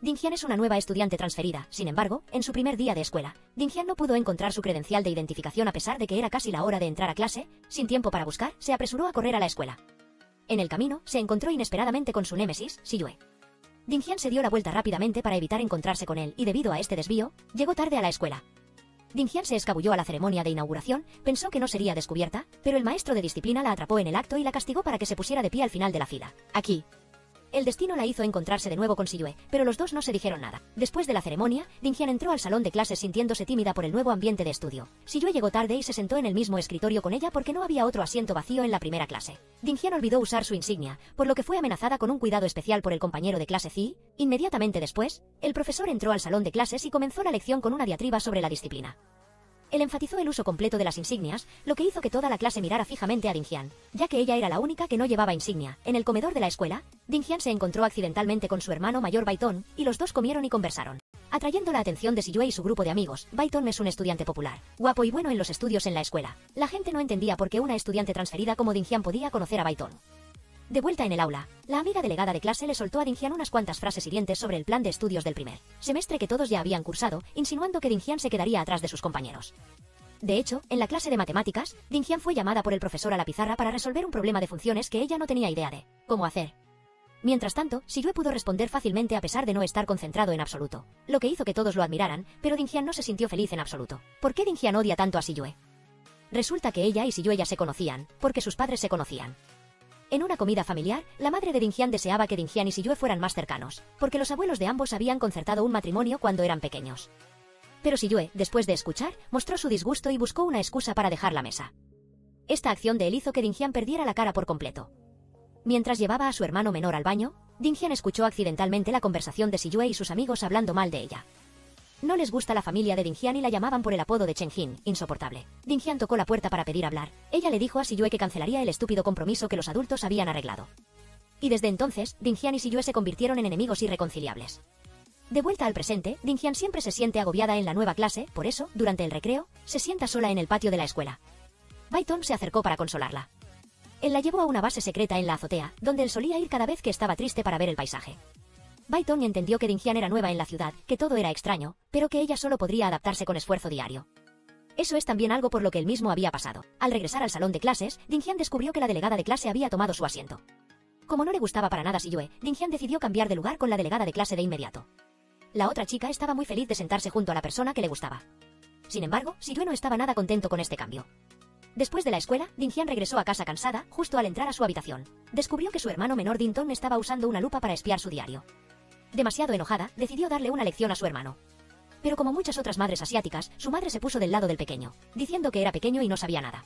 Dingyan es una nueva estudiante transferida. Sin embargo, en su primer día de escuela, Dingyan no pudo encontrar su credencial de identificación a pesar de que era casi la hora de entrar a clase. Sin tiempo para buscar, se apresuró a correr a la escuela. En el camino, se encontró inesperadamente con su némesis, Siyue. Dingyan se dio la vuelta rápidamente para evitar encontrarse con él y debido a este desvío, llegó tarde a la escuela. Dingyan se escabulló a la ceremonia de inauguración, pensó que no sería descubierta, pero el maestro de disciplina la atrapó en el acto y la castigó para que se pusiera de pie al final de la fila. Aquí. El destino la hizo encontrarse de nuevo con Siyue, pero los dos no se dijeron nada. Después de la ceremonia, Dingyan entró al salón de clases sintiéndose tímida por el nuevo ambiente de estudio. Siyue llegó tarde y se sentó en el mismo escritorio con ella porque no había otro asiento vacío en la primera clase. Dingyan olvidó usar su insignia, por lo que fue amenazada con un cuidado especial por el compañero de clase Zi. Inmediatamente después, el profesor entró al salón de clases y comenzó la lección con una diatriba sobre la disciplina. Él enfatizó el uso completo de las insignias, lo que hizo que toda la clase mirara fijamente a Dingyan, ya que ella era la única que no llevaba insignia. En el comedor de la escuela, Dingyan se encontró accidentalmente con su hermano mayor Baitón, y los dos comieron y conversaron. Atrayendo la atención de Siyue y su grupo de amigos, Baitón es un estudiante popular, guapo y bueno en los estudios en la escuela. La gente no entendía por qué una estudiante transferida como Dingyan podía conocer a Baitón. De vuelta en el aula, la amiga delegada de clase le soltó a Dingyan unas cuantas frases hirientes sobre el plan de estudios del primer semestre que todos ya habían cursado, insinuando que Dingyan se quedaría atrás de sus compañeros. De hecho, en la clase de matemáticas, Dingyan fue llamada por el profesor a la pizarra para resolver un problema de funciones que ella no tenía idea de cómo hacer. Mientras tanto, Siyue pudo responder fácilmente a pesar de no estar concentrado en absoluto, lo que hizo que todos lo admiraran, pero Dingyan no se sintió feliz en absoluto. ¿Por qué Dingyan odia tanto a Siyue? Resulta que ella y Siyue ya se conocían, porque sus padres se conocían. En una comida familiar, la madre de Dingyan deseaba que Dingyan y Siyue fueran más cercanos, porque los abuelos de ambos habían concertado un matrimonio cuando eran pequeños. Pero Siyue, después de escuchar, mostró su disgusto y buscó una excusa para dejar la mesa. Esta acción de él hizo que Dingyan perdiera la cara por completo. Mientras llevaba a su hermano menor al baño, Dingyan escuchó accidentalmente la conversación de Siyue y sus amigos hablando mal de ella. No les gusta la familia de Dingyan y la llamaban por el apodo de Chenjin, insoportable. Dingyan tocó la puerta para pedir hablar. Ella le dijo a Siyue que cancelaría el estúpido compromiso que los adultos habían arreglado. Y desde entonces, Dingyan y Siyue se convirtieron en enemigos irreconciliables. De vuelta al presente, Dingyan siempre se siente agobiada en la nueva clase, por eso, durante el recreo, se sienta sola en el patio de la escuela. Baitón se acercó para consolarla. Él la llevó a una base secreta en la azotea, donde él solía ir cada vez que estaba triste para ver el paisaje. Baitón entendió que Dingyan era nueva en la ciudad, que todo era extraño, pero que ella solo podría adaptarse con esfuerzo diario. Eso es también algo por lo que él mismo había pasado. Al regresar al salón de clases, Dingyan descubrió que la delegada de clase había tomado su asiento. Como no le gustaba para nada Siyue, Dingyan decidió cambiar de lugar con la delegada de clase de inmediato. La otra chica estaba muy feliz de sentarse junto a la persona que le gustaba. Sin embargo, Siyue no estaba nada contento con este cambio. Después de la escuela, Dingyan regresó a casa cansada, justo al entrar a su habitación. Descubrió que su hermano menor Dinton estaba usando una lupa para espiar su diario. Demasiado enojada, decidió darle una lección a su hermano. Pero como muchas otras madres asiáticas, su madre se puso del lado del pequeño, diciendo que era pequeño y no sabía nada.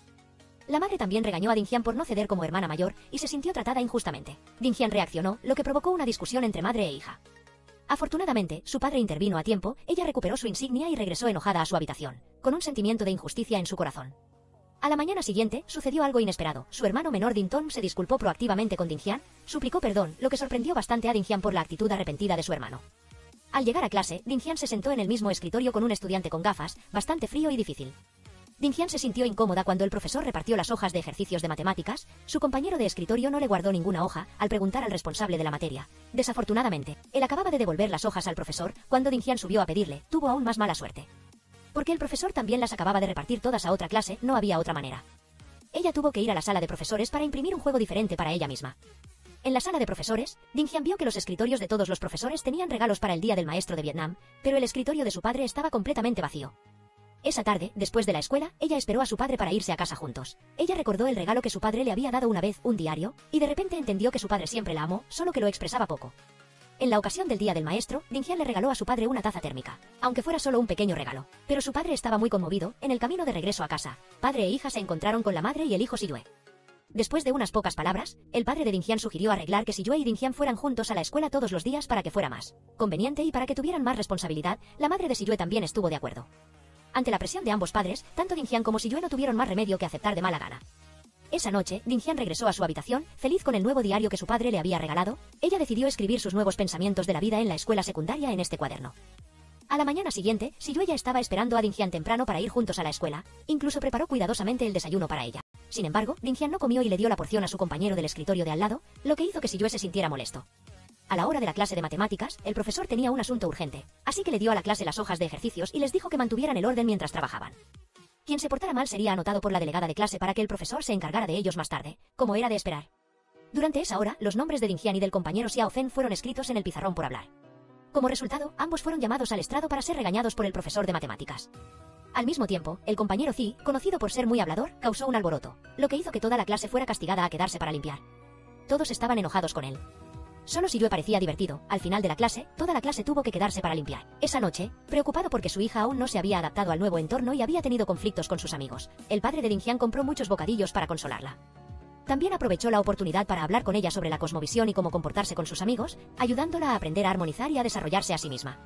La madre también regañó a Dingyan por no ceder como hermana mayor, y se sintió tratada injustamente. Dingyan reaccionó, lo que provocó una discusión entre madre e hija. Afortunadamente, su padre intervino a tiempo, ella recuperó su insignia y regresó enojada a su habitación, con un sentimiento de injusticia en su corazón. A la mañana siguiente, sucedió algo inesperado. Su hermano menor Dinton se disculpó proactivamente con Dingyan, suplicó perdón, lo que sorprendió bastante a Dingyan por la actitud arrepentida de su hermano. Al llegar a clase, Dingyan se sentó en el mismo escritorio con un estudiante con gafas, bastante frío y difícil. Dingyan se sintió incómoda cuando el profesor repartió las hojas de ejercicios de matemáticas. Su compañero de escritorio no le guardó ninguna hoja, al preguntar al responsable de la materia. Desafortunadamente, él acababa de devolver las hojas al profesor, cuando Dingyan subió a pedirle, tuvo aún más mala suerte. Porque el profesor también las acababa de repartir todas a otra clase, no había otra manera. Ella tuvo que ir a la sala de profesores para imprimir un juego diferente para ella misma. En la sala de profesores, Dingyan vio que los escritorios de todos los profesores tenían regalos para el Día del Maestro de Vietnam, pero el escritorio de su padre estaba completamente vacío. Esa tarde, después de la escuela, ella esperó a su padre para irse a casa juntos. Ella recordó el regalo que su padre le había dado una vez, un diario, y de repente entendió que su padre siempre la amó, solo que lo expresaba poco. En la ocasión del Día del Maestro, Dingyan le regaló a su padre una taza térmica, aunque fuera solo un pequeño regalo. Pero su padre estaba muy conmovido. En el camino de regreso a casa, padre e hija se encontraron con la madre y el hijo Siyue. Después de unas pocas palabras, el padre de Dingyan sugirió arreglar que Siyue y Dingyan fueran juntos a la escuela todos los días para que fuera más conveniente y para que tuvieran más responsabilidad. La madre de Siyue también estuvo de acuerdo. Ante la presión de ambos padres, tanto Dingyan como Siyue no tuvieron más remedio que aceptar de mala gana. Esa noche, Dingyan regresó a su habitación, feliz con el nuevo diario que su padre le había regalado. Ella decidió escribir sus nuevos pensamientos de la vida en la escuela secundaria en este cuaderno. A la mañana siguiente, Siyue ya estaba esperando a Dingyan temprano para ir juntos a la escuela, incluso preparó cuidadosamente el desayuno para ella. Sin embargo, Dingyan no comió y le dio la porción a su compañero del escritorio de al lado, lo que hizo que Siyue se sintiera molesto. A la hora de la clase de matemáticas, el profesor tenía un asunto urgente, así que le dio a la clase las hojas de ejercicios y les dijo que mantuvieran el orden mientras trabajaban. Quien se portara mal sería anotado por la delegada de clase para que el profesor se encargara de ellos más tarde, como era de esperar. Durante esa hora, los nombres de Dingyan y del compañero Xiao Fen fueron escritos en el pizarrón por hablar. Como resultado, ambos fueron llamados al estrado para ser regañados por el profesor de matemáticas. Al mismo tiempo, el compañero Zi, conocido por ser muy hablador, causó un alboroto, lo que hizo que toda la clase fuera castigada a quedarse para limpiar. Todos estaban enojados con él. Solo Siyue parecía divertido. Al final de la clase, toda la clase tuvo que quedarse para limpiar. Esa noche, preocupado porque su hija aún no se había adaptado al nuevo entorno y había tenido conflictos con sus amigos, el padre de Dingyan compró muchos bocadillos para consolarla. También aprovechó la oportunidad para hablar con ella sobre la cosmovisión y cómo comportarse con sus amigos, ayudándola a aprender a armonizar y a desarrollarse a sí misma.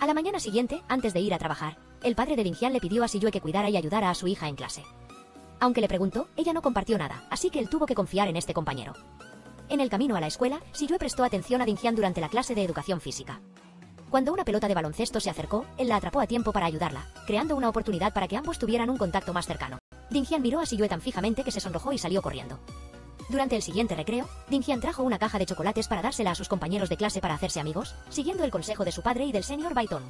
A la mañana siguiente, antes de ir a trabajar, el padre de Dingyan le pidió a Siyue que cuidara y ayudara a su hija en clase. Aunque le preguntó, ella no compartió nada, así que él tuvo que confiar en este compañero. En el camino a la escuela, Siyue prestó atención a Dingyan durante la clase de educación física. Cuando una pelota de baloncesto se acercó, él la atrapó a tiempo para ayudarla, creando una oportunidad para que ambos tuvieran un contacto más cercano. Dingyan miró a Siyue tan fijamente que se sonrojó y salió corriendo. Durante el siguiente recreo, Dingyan trajo una caja de chocolates para dársela a sus compañeros de clase para hacerse amigos, siguiendo el consejo de su padre y del señor Baiton.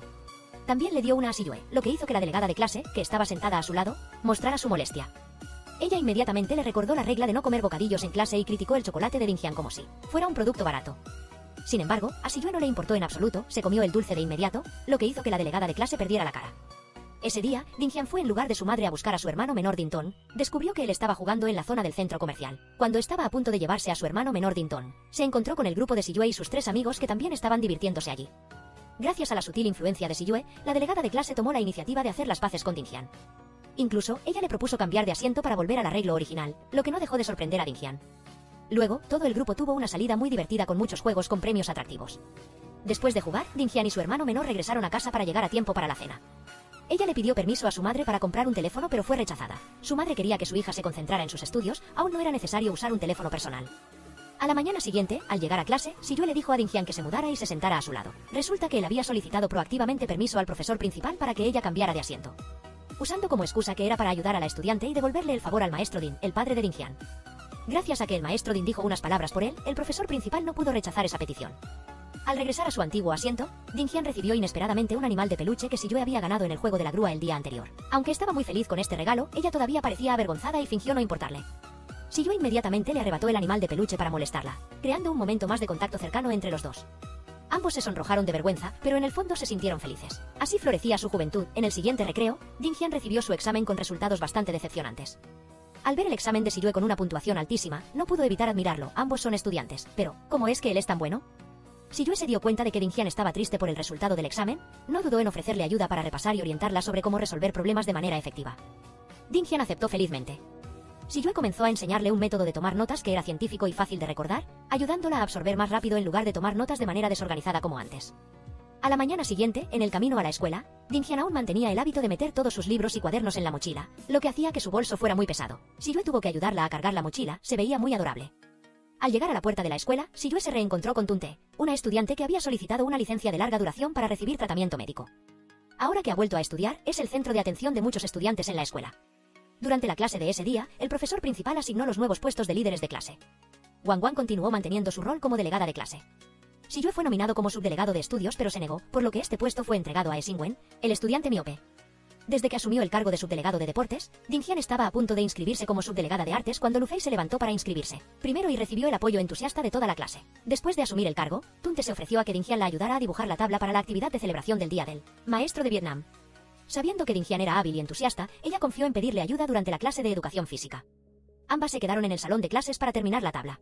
También le dio una a Siyue, lo que hizo que la delegada de clase, que estaba sentada a su lado, mostrara su molestia. Ella inmediatamente le recordó la regla de no comer bocadillos en clase y criticó el chocolate de Dingyan como si fuera un producto barato. Sin embargo, a Siyue no le importó en absoluto, se comió el dulce de inmediato, lo que hizo que la delegada de clase perdiera la cara. Ese día, Dingyan fue en lugar de su madre a buscar a su hermano menor Dinton. Descubrió que él estaba jugando en la zona del centro comercial. Cuando estaba a punto de llevarse a su hermano menor Dinton, se encontró con el grupo de Siyue y sus 3 amigos que también estaban divirtiéndose allí. Gracias a la sutil influencia de Siyue, la delegada de clase tomó la iniciativa de hacer las paces con Dingyan. Incluso, ella le propuso cambiar de asiento para volver al arreglo original, lo que no dejó de sorprender a Dingyan. Luego, todo el grupo tuvo una salida muy divertida con muchos juegos con premios atractivos. Después de jugar, Dingyan y su hermano menor regresaron a casa para llegar a tiempo para la cena. Ella le pidió permiso a su madre para comprar un teléfono pero fue rechazada. Su madre quería que su hija se concentrara en sus estudios, aún no era necesario usar un teléfono personal. A la mañana siguiente, al llegar a clase, Siyue le dijo a Dingyan que se mudara y se sentara a su lado. Resulta que él había solicitado proactivamente permiso al profesor principal para que ella cambiara de asiento, usando como excusa que era para ayudar a la estudiante y devolverle el favor al maestro Din, el padre de Dingyan. Gracias a que el maestro Din dijo unas palabras por él, el profesor principal no pudo rechazar esa petición. Al regresar a su antiguo asiento, Dingyan recibió inesperadamente un animal de peluche que Siyue había ganado en el juego de la grúa el día anterior. Aunque estaba muy feliz con este regalo, ella todavía parecía avergonzada y fingió no importarle. Siyue inmediatamente le arrebató el animal de peluche para molestarla, creando un momento más de contacto cercano entre los dos. Ambos se sonrojaron de vergüenza, pero en el fondo se sintieron felices. Así florecía su juventud. En el siguiente recreo, Dingyan recibió su examen con resultados bastante decepcionantes. Al ver el examen de Siyue con una puntuación altísima, no pudo evitar admirarlo. Ambos son estudiantes. Pero, ¿cómo es que él es tan bueno? Siyue se dio cuenta de que Dingyan estaba triste por el resultado del examen. No dudó en ofrecerle ayuda para repasar y orientarla sobre cómo resolver problemas de manera efectiva. Dingyan aceptó felizmente. Siyue comenzó a enseñarle un método de tomar notas que era científico y fácil de recordar, ayudándola a absorber más rápido en lugar de tomar notas de manera desorganizada como antes. A la mañana siguiente, en el camino a la escuela, Dingyan aún mantenía el hábito de meter todos sus libros y cuadernos en la mochila, lo que hacía que su bolso fuera muy pesado. Siyue tuvo que ayudarla a cargar la mochila, se veía muy adorable. Al llegar a la puerta de la escuela, Siyue se reencontró con Tunte, una estudiante que había solicitado una licencia de larga duración para recibir tratamiento médico. Ahora que ha vuelto a estudiar, es el centro de atención de muchos estudiantes en la escuela. Durante la clase de ese día, el profesor principal asignó los nuevos puestos de líderes de clase. Wang Wang continuó manteniendo su rol como delegada de clase. Siyue fue nominado como subdelegado de estudios pero se negó, por lo que este puesto fue entregado a Xingwen, el estudiante miope. Desde que asumió el cargo de subdelegado de deportes, Dingyan estaba a punto de inscribirse como subdelegada de artes cuando Lu Fei se levantó para inscribirse primero y recibió el apoyo entusiasta de toda la clase. Después de asumir el cargo, Tunte se ofreció a que Dingyan la ayudara a dibujar la tabla para la actividad de celebración del Día del Maestro de Vietnam. Sabiendo que Dingyan era hábil y entusiasta, ella confió en pedirle ayuda durante la clase de educación física. Ambas se quedaron en el salón de clases para terminar la tabla.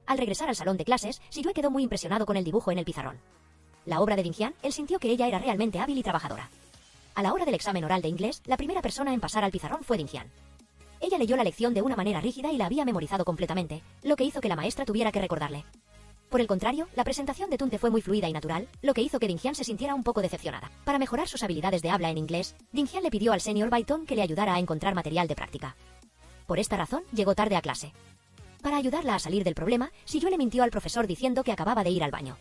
Al regresar al salón de clases, Siyue quedó muy impresionado con el dibujo en el pizarrón. La obra de Dingyan, él sintió que ella era realmente hábil y trabajadora. A la hora del examen oral de inglés, la primera persona en pasar al pizarrón fue Dingyan. Ella leyó la lección de una manera rígida y la había memorizado completamente, lo que hizo que la maestra tuviera que recordarle. Por el contrario, la presentación de Tunte fue muy fluida y natural, lo que hizo que Dingyan se sintiera un poco decepcionada. Para mejorar sus habilidades de habla en inglés, Dingyan le pidió al señor Baiton que le ayudara a encontrar material de práctica. Por esta razón, llegó tarde a clase. Para ayudarla a salir del problema, Siyue le mintió al profesor diciendo que acababa de ir al baño.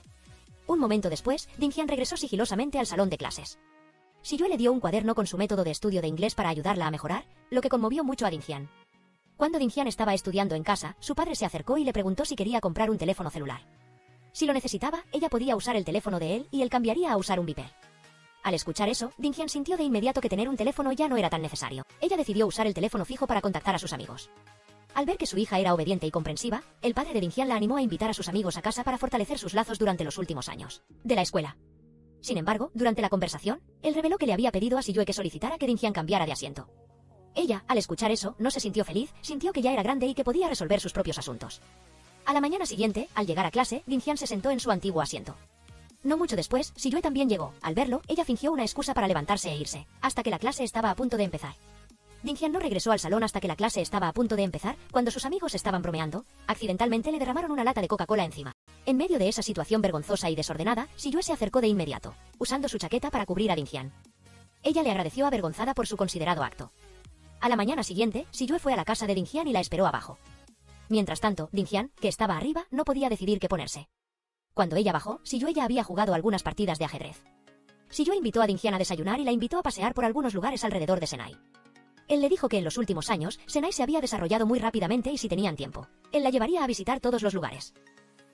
Un momento después, Dingyan regresó sigilosamente al salón de clases. Siyue le dio un cuaderno con su método de estudio de inglés para ayudarla a mejorar, lo que conmovió mucho a Dingyan. Cuando Dingyan estaba estudiando en casa, su padre se acercó y le preguntó si quería comprar un teléfono celular. Si lo necesitaba, ella podía usar el teléfono de él y él cambiaría a usar un Viper. Al escuchar eso, Dinghyun sintió de inmediato que tener un teléfono ya no era tan necesario. Ella decidió usar el teléfono fijo para contactar a sus amigos. Al ver que su hija era obediente y comprensiva, el padre de Dinghyun la animó a invitar a sus amigos a casa para fortalecer sus lazos durante los últimos años de la escuela. Sin embargo, durante la conversación, él reveló que le había pedido a Siyue que solicitara que Dinghyun cambiara de asiento. Ella, al escuchar eso, no se sintió feliz, sintió que ya era grande y que podía resolver sus propios asuntos. A la mañana siguiente, al llegar a clase, Dinghyun se sentó en su antiguo asiento. No mucho después, Siyue también llegó. Al verlo, ella fingió una excusa para levantarse e irse, hasta que la clase estaba a punto de empezar. Dinghyun no regresó al salón hasta que la clase estaba a punto de empezar. Cuando sus amigos estaban bromeando, accidentalmente le derramaron una lata de Coca-Cola encima. En medio de esa situación vergonzosa y desordenada, Siyue se acercó de inmediato, usando su chaqueta para cubrir a Dinghyun. Ella le agradeció avergonzada por su considerado acto. A la mañana siguiente, Siyue fue a la casa de Dinghyun y la esperó abajo. Mientras tanto, Dinghyun, que estaba arriba, no podía decidir qué ponerse. Cuando ella bajó, Siyue ya había jugado algunas partidas de ajedrez. Siyue invitó a Dinghyun a desayunar y la invitó a pasear por algunos lugares alrededor de Senai. Él le dijo que en los últimos años, Senai se había desarrollado muy rápidamente y si tenían tiempo, él la llevaría a visitar todos los lugares.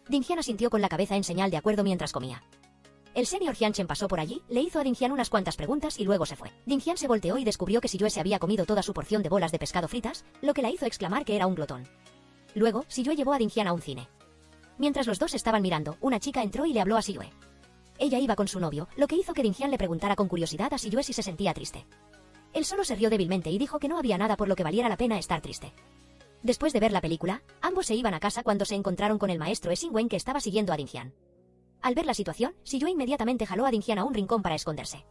Dinghyun asintió con la cabeza en señal de acuerdo mientras comía. El senior Hyunchen pasó por allí, le hizo a Dinghyun unas cuantas preguntas y luego se fue. Dinghyun se volteó y descubrió que Siyue se había comido toda su porción de bolas de pescado fritas, lo que la hizo exclamar que era un glotón. Luego, Siyue llevó a Dinghyun a un cine. Mientras los dos estaban mirando, una chica entró y le habló a Siyue. Ella iba con su novio, lo que hizo que Dinghyun le preguntara con curiosidad a Siyue si se sentía triste. Él solo se rió débilmente y dijo que no había nada por lo que valiera la pena estar triste. Después de ver la película, ambos se iban a casa cuando se encontraron con el maestro Esingwen que estaba siguiendo a Dinghyun. Al ver la situación, Siyue inmediatamente jaló a Dinghyun a un rincón para esconderse.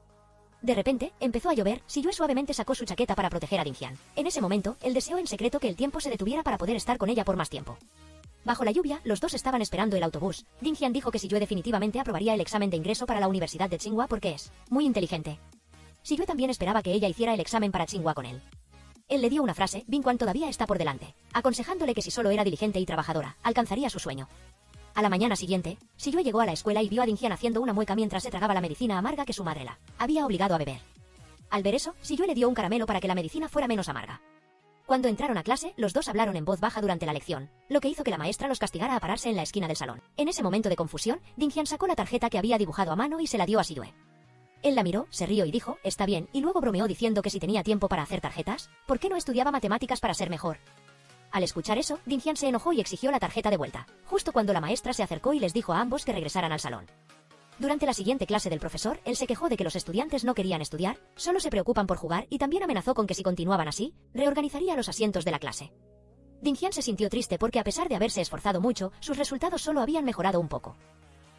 De repente, empezó a llover. Siyue suavemente sacó su chaqueta para proteger a Dinghyun. En ese momento, él deseó en secreto que el tiempo se detuviera para poder estar con ella por más tiempo. Bajo la lluvia, los dos estaban esperando el autobús. Dinghyun dijo que Siyue definitivamente aprobaría el examen de ingreso para la Universidad de Tsinghua porque es muy inteligente. Siyue también esperaba que ella hiciera el examen para Tsinghua con él. Él le dio una frase, Binquan todavía está por delante, aconsejándole que si solo era diligente y trabajadora, alcanzaría su sueño. A la mañana siguiente, Siyue llegó a la escuela y vio a Dinghyun haciendo una mueca mientras se tragaba la medicina amarga que su madre la había obligado a beber. Al ver eso, Siyue le dio un caramelo para que la medicina fuera menos amarga. Cuando entraron a clase, los dos hablaron en voz baja durante la lección, lo que hizo que la maestra los castigara a pararse en la esquina del salón. En ese momento de confusión, Dinghyun sacó la tarjeta que había dibujado a mano y se la dio a Siyue. Él la miró, se rió y dijo, está bien, y luego bromeó diciendo que si tenía tiempo para hacer tarjetas, ¿por qué no estudiaba matemáticas para ser mejor? Al escuchar eso, Dinghyun se enojó y exigió la tarjeta de vuelta, justo cuando la maestra se acercó y les dijo a ambos que regresaran al salón. Durante la siguiente clase del profesor, él se quejó de que los estudiantes no querían estudiar, solo se preocupan por jugar y también amenazó con que si continuaban así, reorganizaría los asientos de la clase. Dinghyun se sintió triste porque a pesar de haberse esforzado mucho, sus resultados solo habían mejorado un poco.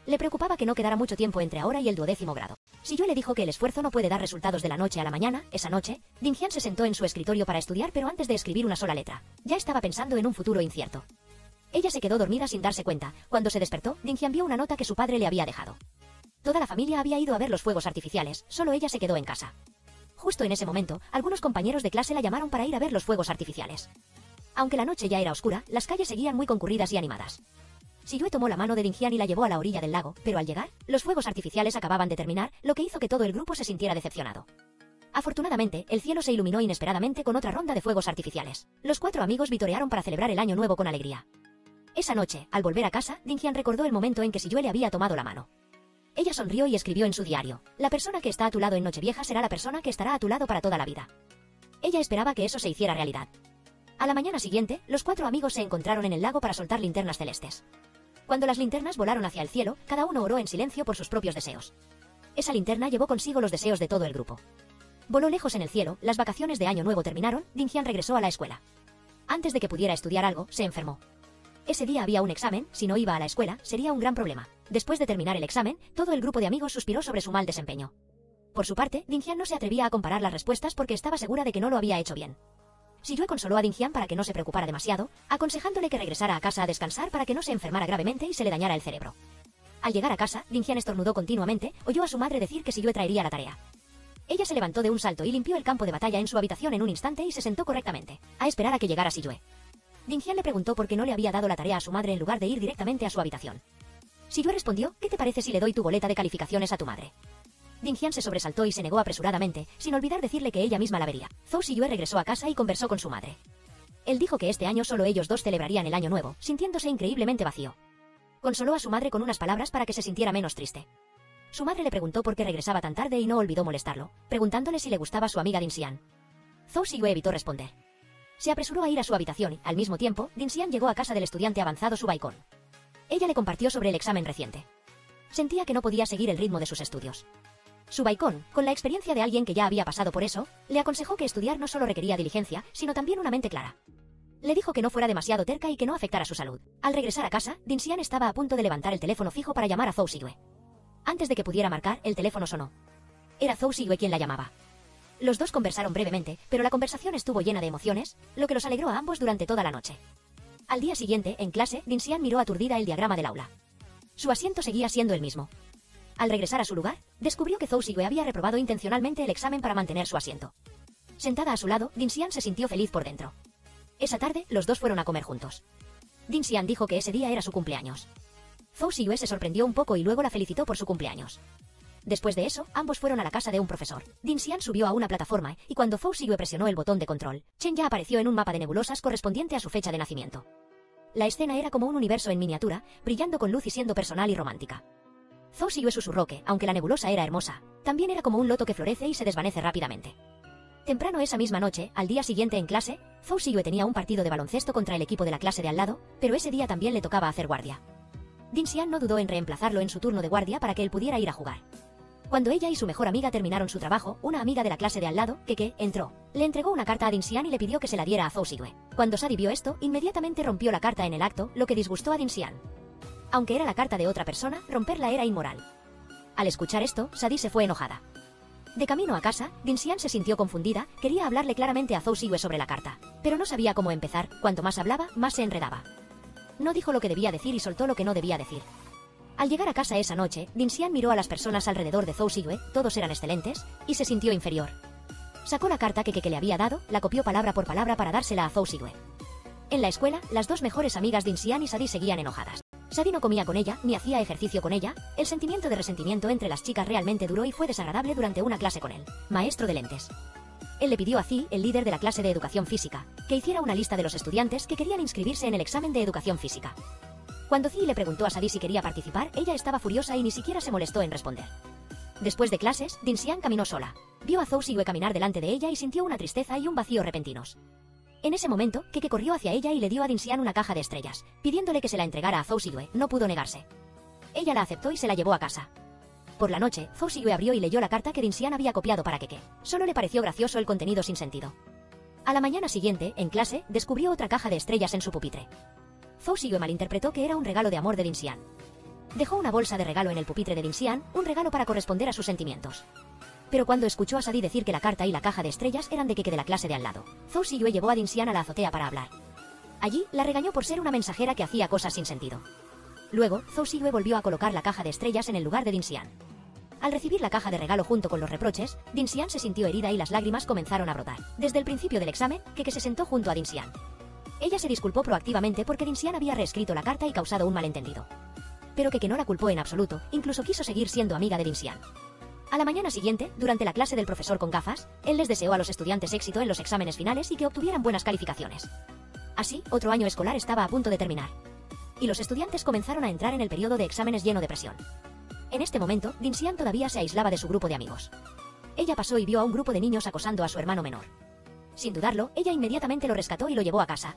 Le preocupaba que no quedara mucho tiempo entre ahora y el 12º grado. Siyue le dijo que el esfuerzo no puede dar resultados de la noche a la mañana. Esa noche, Dinghyun se sentó en su escritorio para estudiar, pero antes de escribir una sola letra, ya estaba pensando en un futuro incierto. Ella se quedó dormida sin darse cuenta. Cuando se despertó, Dinghyun vio una nota que su padre le había dejado. Toda la familia había ido a ver los fuegos artificiales, solo ella se quedó en casa. Justo en ese momento, algunos compañeros de clase la llamaron para ir a ver los fuegos artificiales. Aunque la noche ya era oscura, las calles seguían muy concurridas y animadas. Siyue tomó la mano de Dinghyun y la llevó a la orilla del lago, pero al llegar, los fuegos artificiales acababan de terminar, lo que hizo que todo el grupo se sintiera decepcionado. Afortunadamente, el cielo se iluminó inesperadamente con otra ronda de fuegos artificiales. Los 4 amigos vitorearon para celebrar el año nuevo con alegría. Esa noche, al volver a casa, Dinghyun recordó el momento en que Siyue le había tomado la mano. Ella sonrió y escribió en su diario, la persona que está a tu lado en Nochevieja será la persona que estará a tu lado para toda la vida. Ella esperaba que eso se hiciera realidad. A la mañana siguiente, los 4 amigos se encontraron en el lago para soltar linternas celestes. Cuando las linternas volaron hacia el cielo, cada uno oró en silencio por sus propios deseos. Esa linterna llevó consigo los deseos de todo el grupo. Voló lejos en el cielo, las vacaciones de Año Nuevo terminaron, Dinghyun regresó a la escuela. Antes de que pudiera estudiar algo, se enfermó. Ese día había un examen, si no iba a la escuela, sería un gran problema. Después de terminar el examen, todo el grupo de amigos suspiró sobre su mal desempeño. Por su parte, Dinghyun no se atrevía a comparar las respuestas porque estaba segura de que no lo había hecho bien. Siyue consoló a Dinghyun para que no se preocupara demasiado, aconsejándole que regresara a casa a descansar para que no se enfermara gravemente y se le dañara el cerebro. Al llegar a casa, Dinghyun estornudó continuamente, oyó a su madre decir que Siyue traería la tarea. Ella se levantó de un salto y limpió el campo de batalla en su habitación en un instante y se sentó correctamente, a esperar a que llegara Siyue. Dinghyun le preguntó por qué no le había dado la tarea a su madre en lugar de ir directamente a su habitación. Siyue respondió, ¿qué te parece si le doy tu boleta de calificaciones a tu madre? Dinghyun se sobresaltó y se negó apresuradamente, sin olvidar decirle que ella misma la vería. Zhou Siyue regresó a casa y conversó con su madre. Él dijo que este año solo ellos dos celebrarían el año nuevo, sintiéndose increíblemente vacío. consoló a su madre con unas palabras para que se sintiera menos triste. Su madre le preguntó por qué regresaba tan tarde y no olvidó molestarlo, preguntándole si le gustaba su amiga Dinsian. Zhou Xiyue evitó responder. Se apresuró a ir a su habitación y, al mismo tiempo, Dinsian llegó a casa del estudiante avanzado Su Baikón. Ella le compartió sobre el examen reciente. Sentía que no podía seguir el ritmo de sus estudios. Su Baikón, con la experiencia de alguien que ya había pasado por eso, le aconsejó que estudiar no solo requería diligencia, sino también una mente clara. Le dijo que no fuera demasiado terca y que no afectara su salud. Al regresar a casa, Dinsian estaba a punto de levantar el teléfono fijo para llamar a Zhou Xiyue. Antes de que pudiera marcar, el teléfono sonó. Era Zhou Xiyue quien la llamaba. Los dos conversaron brevemente, pero la conversación estuvo llena de emociones, lo que los alegró a ambos durante toda la noche. Al día siguiente, en clase, Dinsian miró aturdida el diagrama del aula. Su asiento seguía siendo el mismo. Al regresar a su lugar, descubrió que Zhou Xiyue había reprobado intencionalmente el examen para mantener su asiento. Sentada a su lado, Dinsian se sintió feliz por dentro. Esa tarde, los dos fueron a comer juntos. Dinsian dijo que ese día era su cumpleaños. Zhou Xiyue se sorprendió un poco y luego la felicitó por su cumpleaños. Después de eso, ambos fueron a la casa de un profesor. Dinsian subió a una plataforma y cuando Zhou Xiyue presionó el botón de control, Chen ya apareció en un mapa de nebulosas correspondiente a su fecha de nacimiento. La escena era como un universo en miniatura, brillando con luz y siendo personal y romántica. Zhou Xiyue susurró que, aunque la nebulosa era hermosa, también era como un loto que florece y se desvanece rápidamente. Temprano esa misma noche, al día siguiente en clase, Zhou Xiyue tenía un partido de baloncesto contra el equipo de la clase de al lado, pero ese día también le tocaba hacer guardia. Dinsian no dudó en reemplazarlo en su turno de guardia para que él pudiera ir a jugar. Cuando ella y su mejor amiga terminaron su trabajo, una amiga de la clase de al lado, Keke, entró. Le entregó una carta a Dinsian y le pidió que se la diera a Zhou Xiyue. Cuando Sadie vio esto, inmediatamente rompió la carta en el acto, lo que disgustó a Dinsian. Aunque era la carta de otra persona, romperla era inmoral. Al escuchar esto, Sadie se fue enojada. De camino a casa, Dinsian se sintió confundida, quería hablarle claramente a Zhou Xiyue sobre la carta, pero no sabía cómo empezar, cuanto más hablaba, más se enredaba. No dijo lo que debía decir y soltó lo que no debía decir. Al llegar a casa esa noche, Dinsian miró a las personas alrededor de Zhou Xiyue, todos eran excelentes, y se sintió inferior. Sacó la carta que le había dado, la copió palabra por palabra para dársela a Zhou Xiyue. En la escuela, las dos mejores amigas Dinsian y Sadie seguían enojadas. Sadie no comía con ella, ni hacía ejercicio con ella, el sentimiento de resentimiento entre las chicas realmente duró y fue desagradable durante una clase con él, maestro de lentes. Él le pidió a Zi, el líder de la clase de educación física, que hiciera una lista de los estudiantes que querían inscribirse en el examen de educación física. Cuando Zi le preguntó a Sadie si quería participar, ella estaba furiosa y ni siquiera se molestó en responder. Después de clases, Dinsian caminó sola. Vio a Zhou Xiyue caminar delante de ella y sintió una tristeza y un vacío repentinos. En ese momento, Keke corrió hacia ella y le dio a Dinsian una caja de estrellas, pidiéndole que se la entregara a Zhou Xiyue. No pudo negarse. Ella la aceptó y se la llevó a casa. Por la noche, Zhou Xiyue abrió y leyó la carta que Dinsian había copiado para Keke. Solo le pareció gracioso el contenido sin sentido. A la mañana siguiente, en clase, descubrió otra caja de estrellas en su pupitre. Zhou Xiyue malinterpretó que era un regalo de amor de Dinsian. Dejó una bolsa de regalo en el pupitre de Dinsian, un regalo para corresponder a sus sentimientos. Pero cuando escuchó a Sadie decir que la carta y la caja de estrellas eran de Keke de la clase de al lado, Zhou Xiyue llevó a Dinsian a la azotea para hablar. Allí, la regañó por ser una mensajera que hacía cosas sin sentido. Luego, Zhou Xiyue volvió a colocar la caja de estrellas en el lugar de Dinsian. Al recibir la caja de regalo junto con los reproches, Dinsian se sintió herida y las lágrimas comenzaron a brotar. Desde el principio del examen, Keke se sentó junto a Dinsian. Ella se disculpó proactivamente porque Dinsian había reescrito la carta y causado un malentendido. Pero Keke no la culpó en absoluto, incluso quiso seguir siendo amiga de Dinsian. A la mañana siguiente, durante la clase del profesor con gafas, él les deseó a los estudiantes éxito en los exámenes finales y que obtuvieran buenas calificaciones. Así, otro año escolar estaba a punto de terminar. Y los estudiantes comenzaron a entrar en el periodo de exámenes lleno de presión. En este momento, Dinsian todavía se aislaba de su grupo de amigos. Ella pasó y vio a un grupo de niños acosando a su hermano menor. Sin dudarlo, ella inmediatamente lo rescató y lo llevó a casa.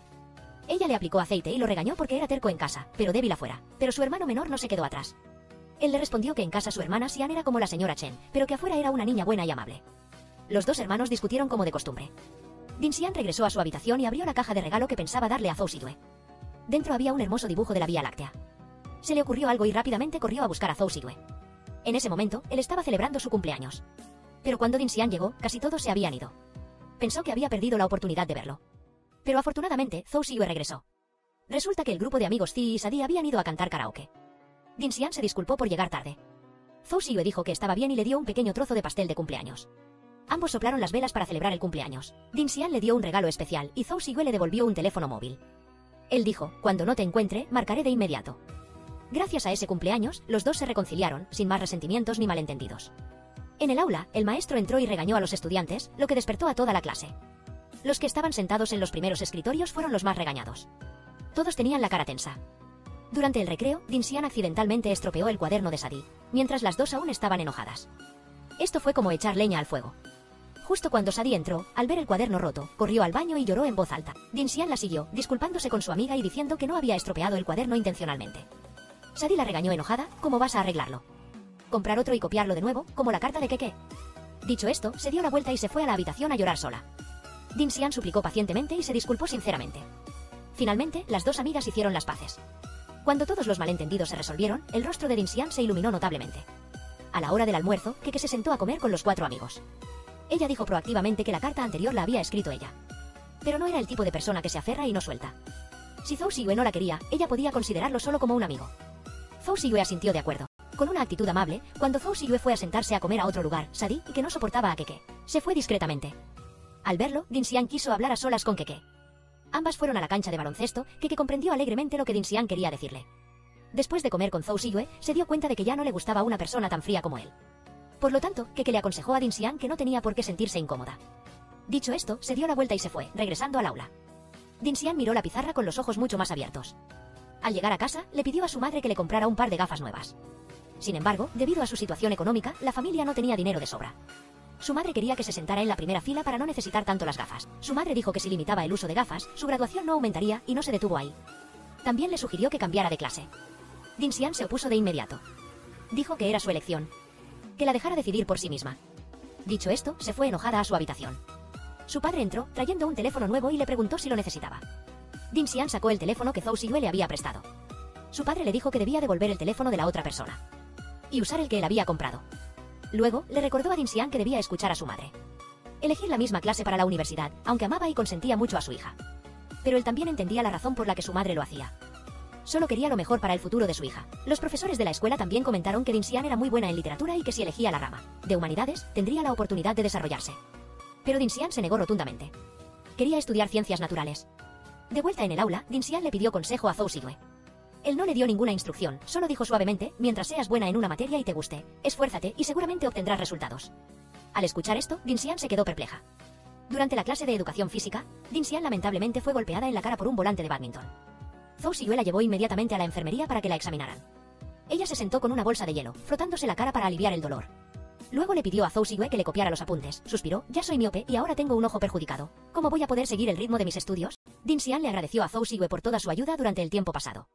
Ella le aplicó aceite y lo regañó porque era terco en casa, pero débil afuera. Pero su hermano menor no se quedó atrás. Él le respondió que en casa su hermana Xian era como la señora Chen, pero que afuera era una niña buena y amable. Los dos hermanos discutieron como de costumbre. Dinsian regresó a su habitación y abrió la caja de regalo que pensaba darle a Zhou Xiyue. Dentro había un hermoso dibujo de la Vía Láctea. Se le ocurrió algo y rápidamente corrió a buscar a Zhou Xiyue. En ese momento, él estaba celebrando su cumpleaños. Pero cuando Dinsian llegó, casi todos se habían ido. Pensó que había perdido la oportunidad de verlo. Pero afortunadamente, Zhou Xiyue regresó. Resulta que el grupo de amigos Zi y Sadie habían ido a cantar karaoke. Dinsian se disculpó por llegar tarde. Zhou Xiyue dijo que estaba bien y le dio un pequeño trozo de pastel de cumpleaños. Ambos soplaron las velas para celebrar el cumpleaños. Dinsian le dio un regalo especial y Zhou Xiyue le devolvió un teléfono móvil. Él dijo, cuando no te encuentre, marcaré de inmediato. Gracias a ese cumpleaños, los dos se reconciliaron, sin más resentimientos ni malentendidos. En el aula, el maestro entró y regañó a los estudiantes, lo que despertó a toda la clase. Los que estaban sentados en los primeros escritorios fueron los más regañados. Todos tenían la cara tensa. Durante el recreo, Dinsian accidentalmente estropeó el cuaderno de Sadie, mientras las dos aún estaban enojadas. Esto fue como echar leña al fuego. Justo cuando Sadie entró, al ver el cuaderno roto, corrió al baño y lloró en voz alta. Dinsian la siguió, disculpándose con su amiga y diciendo que no había estropeado el cuaderno intencionalmente. Sadie la regañó enojada: ¿cómo vas a arreglarlo? ¿Comprar otro y copiarlo de nuevo, como la carta de Keke? Dicho esto, se dio la vuelta y se fue a la habitación a llorar sola. Dinsian suplicó pacientemente y se disculpó sinceramente. Finalmente, las dos amigas hicieron las paces. Cuando todos los malentendidos se resolvieron, el rostro de Dinsian se iluminó notablemente. A la hora del almuerzo, Keke se sentó a comer con los 4 amigos. Ella dijo proactivamente que la carta anterior la había escrito ella. Pero no era el tipo de persona que se aferra y no suelta. Si Zhou Xiyue no la quería, ella podía considerarlo solo como un amigo. Zhou Xiyue asintió de acuerdo. Con una actitud amable, cuando Zhou Xiyue fue a sentarse a comer a otro lugar, Sadie, y que no soportaba a Keke, se fue discretamente. Al verlo, Dinsian quiso hablar a solas con Keke. Ambas fueron a la cancha de baloncesto, Keke comprendió alegremente lo que Dinsian quería decirle. Después de comer con Zhou Xiyue, se dio cuenta de que ya no le gustaba una persona tan fría como él. Por lo tanto, Keke le aconsejó a Dinsian que no tenía por qué sentirse incómoda. Dicho esto, se dio la vuelta y se fue, regresando al aula. Dinsian miró la pizarra con los ojos mucho más abiertos. Al llegar a casa, le pidió a su madre que le comprara un par de gafas nuevas. Sin embargo, debido a su situación económica, la familia no tenía dinero de sobra. Su madre quería que se sentara en la primera fila para no necesitar tanto las gafas. Su madre dijo que si limitaba el uso de gafas, su graduación no aumentaría y no se detuvo ahí. También le sugirió que cambiara de clase. Dinsian se opuso de inmediato. Dijo que era su elección. Que la dejara decidir por sí misma. Dicho esto, se fue enojada a su habitación. Su padre entró, trayendo un teléfono nuevo y le preguntó si lo necesitaba. Dinsian sacó el teléfono que Zhou Xiyue le había prestado. Su padre le dijo que debía devolver el teléfono de la otra persona y usar el que él había comprado. Luego, le recordó a Dinsian que debía escuchar a su madre. Elegir la misma clase para la universidad, aunque amaba y consentía mucho a su hija. Pero él también entendía la razón por la que su madre lo hacía. Solo quería lo mejor para el futuro de su hija. Los profesores de la escuela también comentaron que Dinsian era muy buena en literatura y que si elegía la rama de humanidades, tendría la oportunidad de desarrollarse. Pero Dinsian se negó rotundamente. Quería estudiar ciencias naturales. De vuelta en el aula, Dinsian le pidió consejo a Zhou Xiyue. Él no le dio ninguna instrucción, solo dijo suavemente: mientras seas buena en una materia y te guste, esfuérzate y seguramente obtendrás resultados. Al escuchar esto, Dinsian se quedó perpleja. Durante la clase de educación física, Dinsian lamentablemente fue golpeada en la cara por un volante de bádminton. Zhou Xiyue la llevó inmediatamente a la enfermería para que la examinaran. Ella se sentó con una bolsa de hielo, frotándose la cara para aliviar el dolor. Luego le pidió a Zhou Xiyue que le copiara los apuntes. Suspiró: ya soy miope y ahora tengo un ojo perjudicado. ¿Cómo voy a poder seguir el ritmo de mis estudios? Dinsian le agradeció a Zhou Xiyue por toda su ayuda durante el tiempo pasado.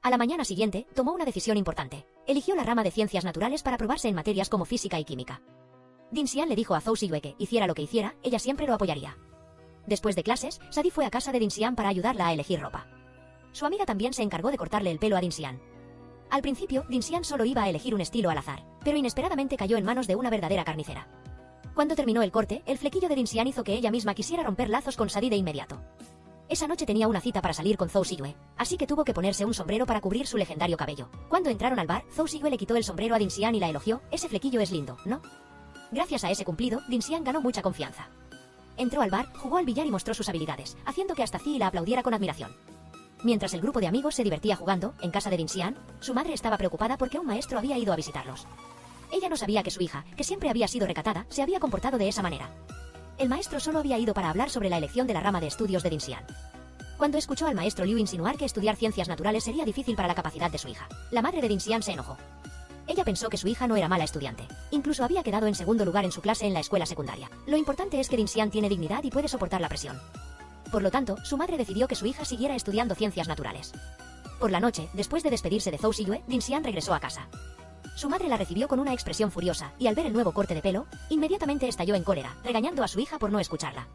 A la mañana siguiente, tomó una decisión importante. Eligió la rama de ciencias naturales para probarse en materias como física y química. Dinsian le dijo a Zhou Xiyue que, hiciera lo que hiciera, ella siempre lo apoyaría. Después de clases, Sadie fue a casa de Dinsian para ayudarla a elegir ropa. Su amiga también se encargó de cortarle el pelo a Dinsian. Al principio, Dinsian solo iba a elegir un estilo al azar, pero inesperadamente cayó en manos de una verdadera carnicera. Cuando terminó el corte, el flequillo de Dinsian hizo que ella misma quisiera romper lazos con Sadie de inmediato. Esa noche tenía una cita para salir con Zhou Xiyue, así que tuvo que ponerse un sombrero para cubrir su legendario cabello. Cuando entraron al bar, Zhou Xiyue le quitó el sombrero a Dinsian y la elogió: ese flequillo es lindo, ¿no? Gracias a ese cumplido, Dinsian ganó mucha confianza. Entró al bar, jugó al billar y mostró sus habilidades, haciendo que hasta Zi la aplaudiera con admiración. Mientras el grupo de amigos se divertía jugando, en casa de Dinsian, su madre estaba preocupada porque un maestro había ido a visitarlos. Ella no sabía que su hija, que siempre había sido recatada, se había comportado de esa manera. El maestro solo había ido para hablar sobre la elección de la rama de estudios de Dinsian. Cuando escuchó al maestro Liu insinuar que estudiar ciencias naturales sería difícil para la capacidad de su hija, la madre de Dinsian se enojó. Ella pensó que su hija no era mala estudiante. Incluso había quedado en segundo lugar en su clase en la escuela secundaria. Lo importante es que Dinsian tiene dignidad y puede soportar la presión. Por lo tanto, su madre decidió que su hija siguiera estudiando ciencias naturales. Por la noche, después de despedirse de Zhou Xiyue, Dinsian regresó a casa. Su madre la recibió con una expresión furiosa, y al ver el nuevo corte de pelo, inmediatamente estalló en cólera, regañando a su hija por no escucharla.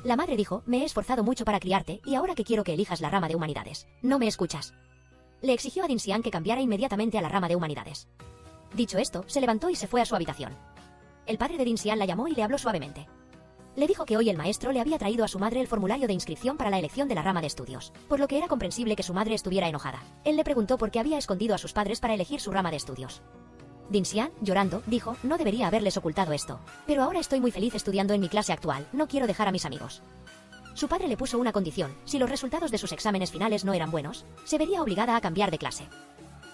La madre dijo: me he esforzado mucho para criarte, y ahora que quiero que elijas la rama de humanidades, no me escuchas. Le exigió a Dinsian que cambiara inmediatamente a la rama de humanidades. Dicho esto, se levantó y se fue a su habitación. El padre de Dinsian la llamó y le habló suavemente. Le dijo que hoy el maestro le había traído a su madre el formulario de inscripción para la elección de la rama de estudios, por lo que era comprensible que su madre estuviera enojada. Él le preguntó por qué había escondido a sus padres para elegir su rama de estudios. Dinsian, llorando, dijo: no debería haberles ocultado esto, pero ahora estoy muy feliz estudiando en mi clase actual, no quiero dejar a mis amigos. Su padre le puso una condición: si los resultados de sus exámenes finales no eran buenos, se vería obligada a cambiar de clase.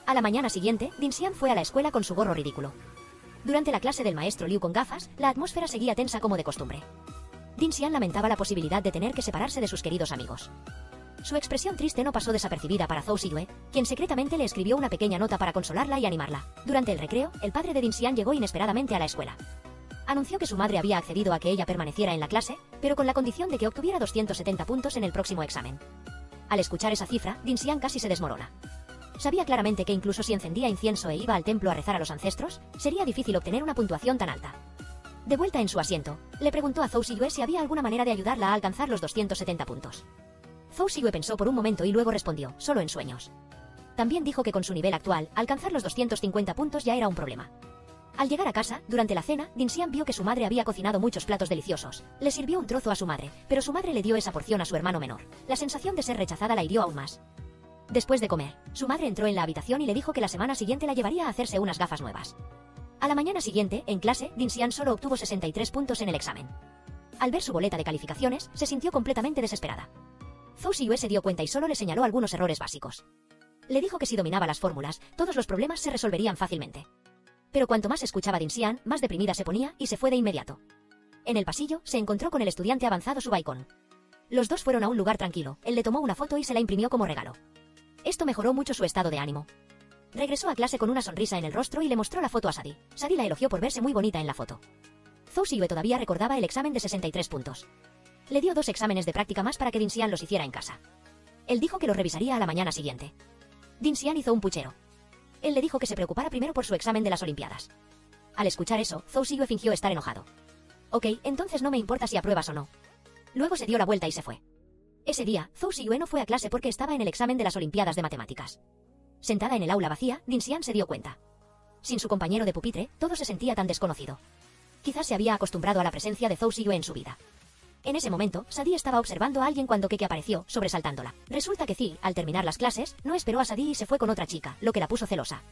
A la mañana siguiente, Dinsian fue a la escuela con su gorro ridículo. Durante la clase del maestro Liu con gafas, la atmósfera seguía tensa como de costumbre. Dinsian lamentaba la posibilidad de tener que separarse de sus queridos amigos. Su expresión triste no pasó desapercibida para Zhou Siyue, quien secretamente le escribió una pequeña nota para consolarla y animarla. Durante el recreo, el padre de Dinxian llegó inesperadamente a la escuela. Anunció que su madre había accedido a que ella permaneciera en la clase, pero con la condición de que obtuviera 270 puntos en el próximo examen. Al escuchar esa cifra, Dinxian casi se desmorona. Sabía claramente que incluso si encendía incienso e iba al templo a rezar a los ancestros, sería difícil obtener una puntuación tan alta. De vuelta en su asiento, le preguntó a Zhou Siyue si había alguna manera de ayudarla a alcanzar los 270 puntos. Zhou Siyue pensó por un momento y luego respondió, solo en sueños. También dijo que con su nivel actual, alcanzar los 250 puntos ya era un problema. Al llegar a casa, durante la cena, Dinxian vio que su madre había cocinado muchos platos deliciosos. Le sirvió un trozo a su madre, pero su madre le dio esa porción a su hermano menor. La sensación de ser rechazada la hirió aún más. Después de comer, su madre entró en la habitación y le dijo que la semana siguiente la llevaría a hacerse unas gafas nuevas. A la mañana siguiente, en clase, Dinxian solo obtuvo 63 puntos en el examen. Al ver su boleta de calificaciones, se sintió completamente desesperada. Zhou Siyue se dio cuenta y solo le señaló algunos errores básicos. Le dijo que si dominaba las fórmulas, todos los problemas se resolverían fácilmente. Pero cuanto más escuchaba a Dinxian, más deprimida se ponía y se fue de inmediato. En el pasillo, se encontró con el estudiante avanzado Subaikon. Los dos fueron a un lugar tranquilo, él le tomó una foto y se la imprimió como regalo. Esto mejoró mucho su estado de ánimo. Regresó a clase con una sonrisa en el rostro y le mostró la foto a Sadie. Sadie la elogió por verse muy bonita en la foto. Zhou Siyue todavía recordaba el examen de 63 puntos. Le dio 2 exámenes de práctica más para que Dinxian los hiciera en casa. Él dijo que los revisaría a la mañana siguiente. Dinxian hizo un puchero. Él le dijo que se preocupara primero por su examen de las Olimpiadas. Al escuchar eso, Zhou Siyue fingió estar enojado. Ok, entonces no me importa si apruebas o no. Luego se dio la vuelta y se fue. Ese día, Zhou Siyue no fue a clase porque estaba en el examen de las Olimpiadas de Matemáticas. Sentada en el aula vacía, Dinxian se dio cuenta. Sin su compañero de pupitre, todo se sentía tan desconocido. Quizás se había acostumbrado a la presencia de Zhou Siyue en su vida. En ese momento, Sadie estaba observando a alguien cuando Keke apareció, sobresaltándola. Resulta que Zi, al terminar las clases, no esperó a Sadie y se fue con otra chica, lo que la puso celosa.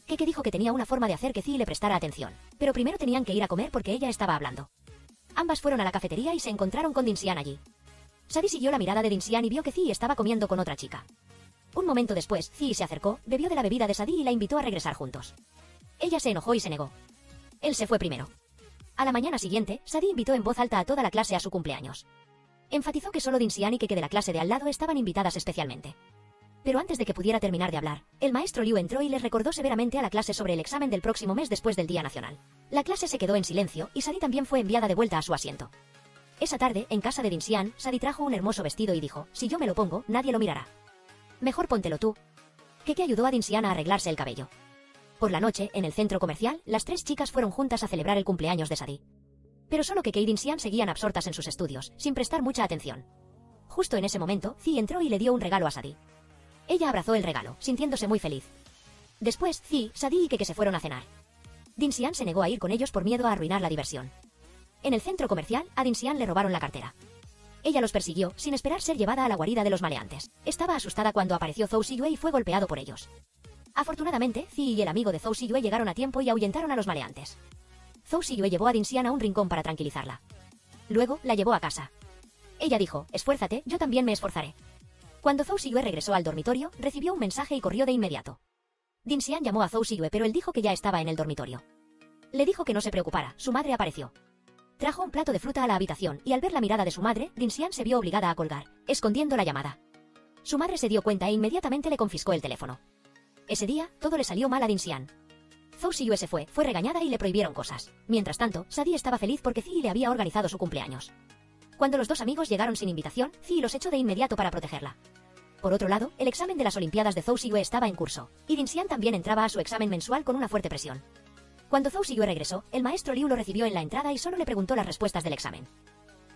Keke dijo que tenía una forma de hacer que Zi le prestara atención, pero primero tenían que ir a comer porque ella estaba hablando. Ambas fueron a la cafetería y se encontraron con Dinxian allí. Sadie siguió la mirada de Dinxian y vio que Zi estaba comiendo con otra chica. Un momento después, Zi se acercó, bebió de la bebida de Sadie y la invitó a regresar juntos. Ella se enojó y se negó. Él se fue primero. A la mañana siguiente, Sadie invitó en voz alta a toda la clase a su cumpleaños. Enfatizó que solo Dinxian y Keke de la clase de al lado estaban invitadas especialmente. Pero antes de que pudiera terminar de hablar, el maestro Liu entró y les recordó severamente a la clase sobre el examen del próximo mes después del Día Nacional. La clase se quedó en silencio y Sadie también fue enviada de vuelta a su asiento. Esa tarde, en casa de Dinxian, Sadie trajo un hermoso vestido y dijo, si yo me lo pongo, nadie lo mirará. Mejor póntelo tú. Keke ayudó a Dinxian a arreglarse el cabello. Por la noche, en el centro comercial, las 3 chicas fueron juntas a celebrar el cumpleaños de Sadie. Pero solo Keke y Dinxian seguían absortas en sus estudios, sin prestar mucha atención. Justo en ese momento, Zi entró y le dio un regalo a Sadie. Ella abrazó el regalo, sintiéndose muy feliz. Después, Zi, Sadie y Keke se fueron a cenar. Dinxian se negó a ir con ellos por miedo a arruinar la diversión. En el centro comercial, a Dinxian le robaron la cartera. Ella los persiguió, sin esperar ser llevada a la guarida de los maleantes. Estaba asustada cuando apareció Zhou Siyue y fue golpeado por ellos. Afortunadamente, Zi y el amigo de Zhou Siyue llegaron a tiempo y ahuyentaron a los maleantes. Zhou Siyue llevó a Dinxian a un rincón para tranquilizarla. Luego, la llevó a casa. Ella dijo, esfuérzate, yo también me esforzaré. Cuando Zhou Siyue regresó al dormitorio, recibió un mensaje y corrió de inmediato. Dinxian llamó a Zhou Siyue pero él dijo que ya estaba en el dormitorio. Le dijo que no se preocupara, su madre apareció. Trajo un plato de fruta a la habitación y al ver la mirada de su madre, Dinxian se vio obligada a colgar, escondiendo la llamada. Su madre se dio cuenta e inmediatamente le confiscó el teléfono. Ese día, todo le salió mal a Dinxian. Zhou Siyue se fue regañada y le prohibieron cosas. Mientras tanto, Sadie estaba feliz porque Zi le había organizado su cumpleaños. Cuando los dos amigos llegaron sin invitación, Zi los echó de inmediato para protegerla. Por otro lado, el examen de las Olimpiadas de Zhou Siyue estaba en curso, y Dinxian también entraba a su examen mensual con una fuerte presión. Cuando Zhou Siyue regresó, el maestro Liu lo recibió en la entrada y solo le preguntó las respuestas del examen.